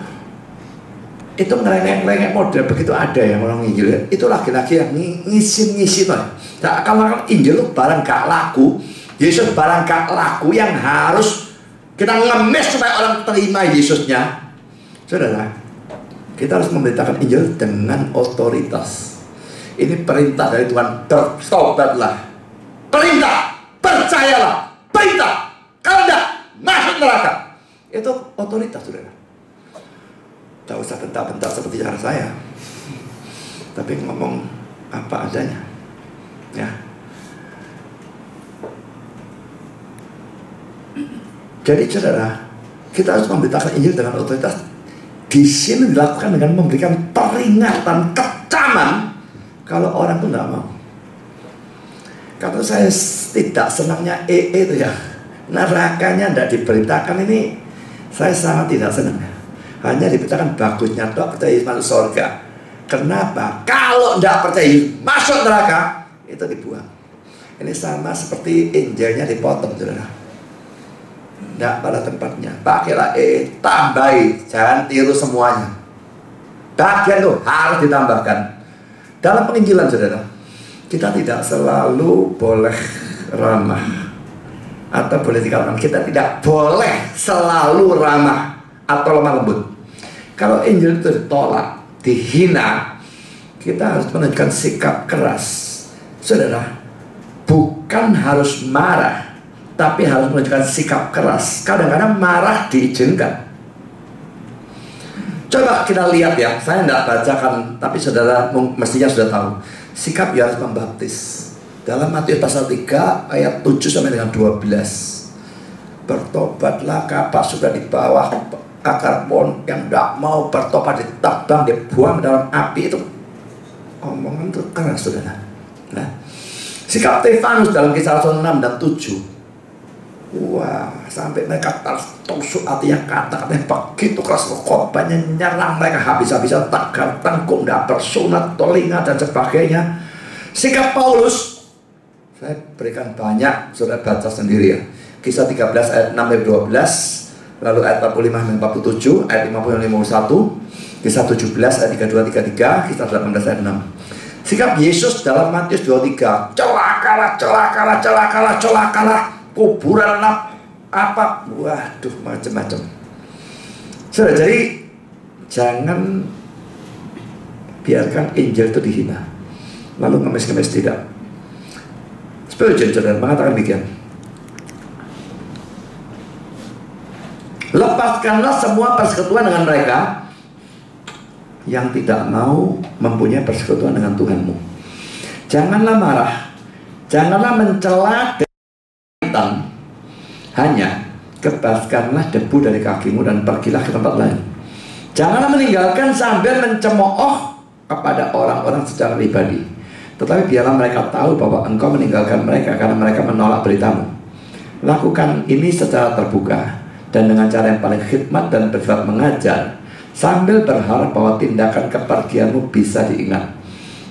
Itu ngerengek-ngerengek model begitu ada yang orang Injil. Itu laki-laki yang ngisi-ngisi loh. Seakan-akan Injil itu barang gak laku, Yesus barang gak laku yang harus kita ngemis supaya orang terima Yesusnya. Saudara, kita harus memberitakan Injil dengan otoritas. Ini perintah dari Tuhan, bertobatlah. Perintah, percayalah. Perintah, kalau tidak, masuk neraka. Itu otoritas, saudara. Tak usah bentar-bentar seperti cara saya, tapi ngomong apa adanya. Ya. Jadi saudara, kita harus memberitakan Injil dengan otoritas. Di sini dilakukan dengan memberikan peringatan, kecaman kalau orang itu tidak mau. Karena saya tidak senangnya itu ya, nerakanya tidak diberitakan, ini saya sangat tidak senang. Hanya diberitakan bagusnya doa percaya masuk surga. Kenapa? Kalau tidak percaya masuk neraka, itu dibuang. Ini sama seperti Injilnya dipotong, saudara. Tidak pada tempatnya. Pakailah tambahi, jangan tiru semuanya. Bagian itu harus ditambahkan. Dalam penginjilan, saudara, kita tidak selalu boleh ramah atau boleh dikatakan kita tidak boleh selalu ramah atau lemah lembut. Kalau Injil itu ditolak, dihina, kita harus menunjukkan sikap keras. Saudara, bukan harus marah, tapi harus menunjukkan sikap keras. Kadang-kadang marah diizinkan. Coba kita lihat ya, saya tidak bacakan, tapi saudara mestinya sudah tahu. Sikap Yohanes Pembaptis dalam Matius pasal 3 ayat 7 sampai dengan 12. Bertobatlah, kapak sudah di bawah akar pohon, yang tidak mau bertobat ditebang, dibuang dalam api. Itu omongan itu keras, saudara. Nah, sikap Stefanus dalam Kisah Rasul 6 dan 7. Wah, sampai mereka tertusuk hatinya, kata-katanya begitu keras, korbannya nyerang mereka habis-habisan, tegar tengkung, tidak bersunat telinga dan sebagainya. Sikap Paulus, saya berikan banyak, sudah baca sendiri ya. Kisah 13 ayat 6 sampai 12, lalu ayat 45 sampai 47, ayat 50 sampai 51, Kisah 17 ayat 32 33, Kisah 18 ayat 6. Sikap Yesus dalam Matius 23, celakalah, celakalah, celakalah, celakalah, kuburan apa, waduh, macam-macam. Sudah, jadi jangan biarkan Injil itu dihina lalu ngemis-ngemis, tidak. Spurgeon saudara mengatakan demikian. Lepaskanlah semua persekutuan dengan mereka yang tidak mau mempunyai persekutuan dengan Tuhanmu. Janganlah marah, janganlah mencela dan hanya kebaskanlah debu dari kakimu dan pergilah ke tempat lain. Janganlah meninggalkan sambil mencemooh kepada orang-orang secara pribadi, tetapi biarlah mereka tahu bahwa engkau meninggalkan mereka karena mereka menolak beritamu. Lakukan ini secara terbuka dan dengan cara yang paling khidmat dan bersifat mengajar, sambil berharap bahwa tindakan kepergianmu bisa diingat.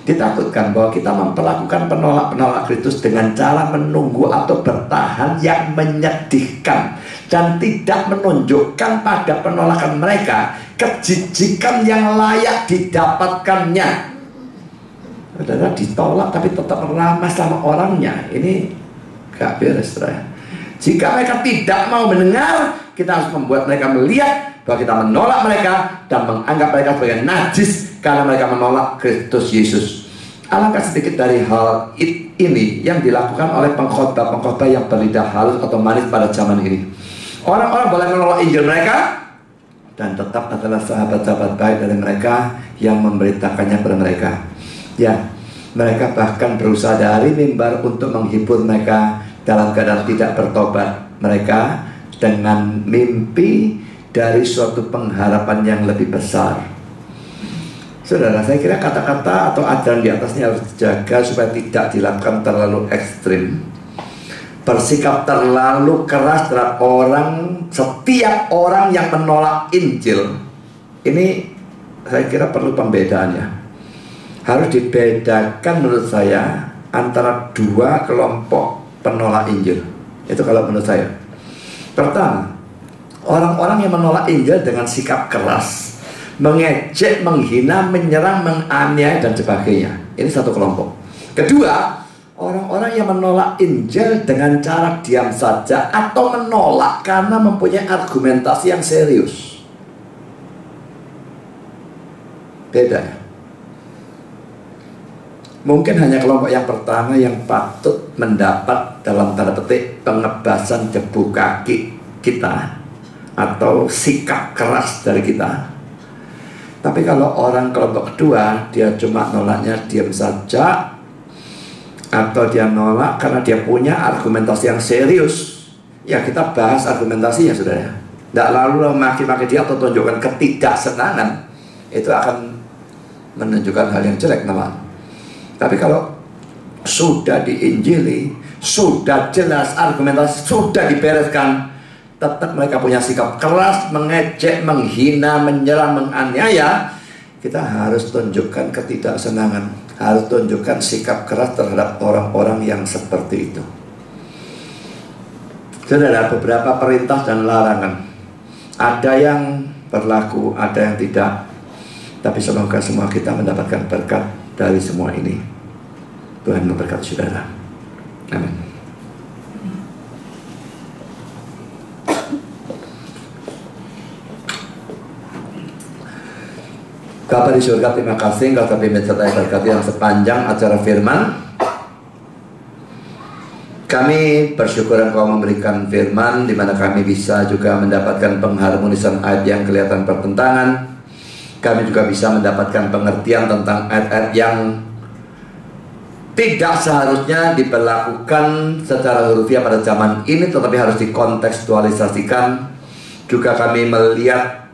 Ditakutkan bahwa kita memperlakukan penolak-penolak Kristus dengan cara menunggu atau bertahan yang menyedihkan dan tidak menunjukkan pada penolakan mereka kejijikan yang layak didapatkannya. Saudara ditolak tapi tetap ramah sama orangnya, ini gak beres, saudara. Jika mereka tidak mau mendengar, kita harus membuat mereka melihat bahwa kita menolak mereka dan menganggap mereka sebagai najis karena mereka menolak Kristus Yesus. Alangkah sedikit dari hal ini yang dilakukan oleh pengkhotbah-pengkhotbah yang berlidah halus atau manis pada zaman ini. Orang-orang boleh menolak Injil mereka dan tetap adalah sahabat-sahabat baik dari mereka yang memberitakannya kepada mereka. Ya, mereka bahkan berusaha dari mimbar untuk menghibur mereka dalam keadaan tidak bertobat mereka dengan mimpi dari suatu pengharapan yang lebih besar. Saudara, saya kira kata-kata atau ajaran di atasnya harus dijaga supaya tidak dilakukan terlalu ekstrim, bersikap terlalu keras terhadap setiap orang yang menolak Injil. Ini saya kira perlu pembedaannya. Harus dibedakan menurut saya antara dua kelompok penolak Injil. Itu kalau menurut saya. Pertama, orang-orang yang menolak Injil dengan sikap keras, mengejek, menghina, menyerang, menganiaya dan sebagainya. Ini satu kelompok. Kedua, orang-orang yang menolak Injil dengan cara diam saja atau menolak karena mempunyai argumentasi yang serius. Beda ya. Mungkin hanya kelompok yang pertama yang patut mendapat dalam tanda petik pengebasan debu kaki kita atau sikap keras dari kita. Tapi kalau orang kelompok kedua, dia cuma nolaknya diam saja, atau dia nolak karena dia punya argumentasi yang serius, ya kita bahas argumentasinya, saudara. Tidak lalu maki-maki dia atau tunjukkan ketidaksenangan, itu akan menunjukkan hal yang jelek namanya. Tapi kalau sudah diinjili, sudah jelas argumentasi, sudah dibereskan, tetap mereka punya sikap keras, mengejek, menghina, menyerang, menganiaya, kita harus tunjukkan ketidaksenangan, harus tunjukkan sikap keras terhadap orang-orang yang seperti itu. Saudara, beberapa perintah dan larangan, ada yang berlaku, ada yang tidak. Tapi semoga semua kita mendapatkan berkat dari semua ini. Tuhan memberkati saudara. Amin. Bapa di surga, terima kasih Engkau telah menyertai berkati yang sepanjang acara firman. Kami bersyukur Engkau memberikan firman di mana kami bisa juga mendapatkan pengharmonisan ayat yang kelihatan bertentangan. Kami juga bisa mendapatkan pengertian tentang ayat-ayat yang tidak seharusnya diberlakukan secara hurufiah pada zaman ini, tetapi harus dikontekstualisasikan. Juga kami melihat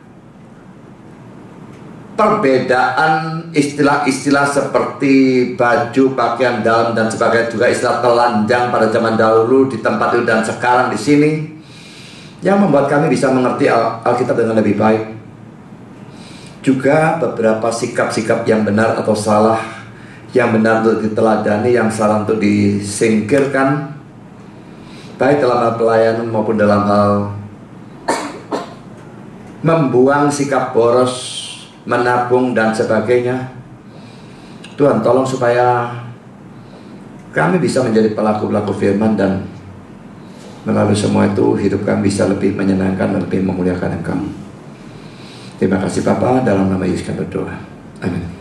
perbedaan istilah-istilah seperti baju, pakaian dalam dan sebagainya, juga istilah telanjang pada zaman dahulu di tempat itu dan sekarang di sini, yang membuat kami bisa mengerti Alkitab dengan lebih baik. Juga beberapa sikap-sikap yang benar atau salah, yang benar untuk diteladani, yang salah untuk disingkirkan, baik dalam hal pelayanan maupun dalam hal membuang sikap boros, menabung dan sebagainya. Tuhan tolong supaya kami bisa menjadi pelaku-pelaku firman, dan melalui semua itu hidup kami bisa lebih menyenangkan dan lebih memuliakan Engkau. Terima kasih Bapa, dalam nama Yesus kami berdoa. Amin.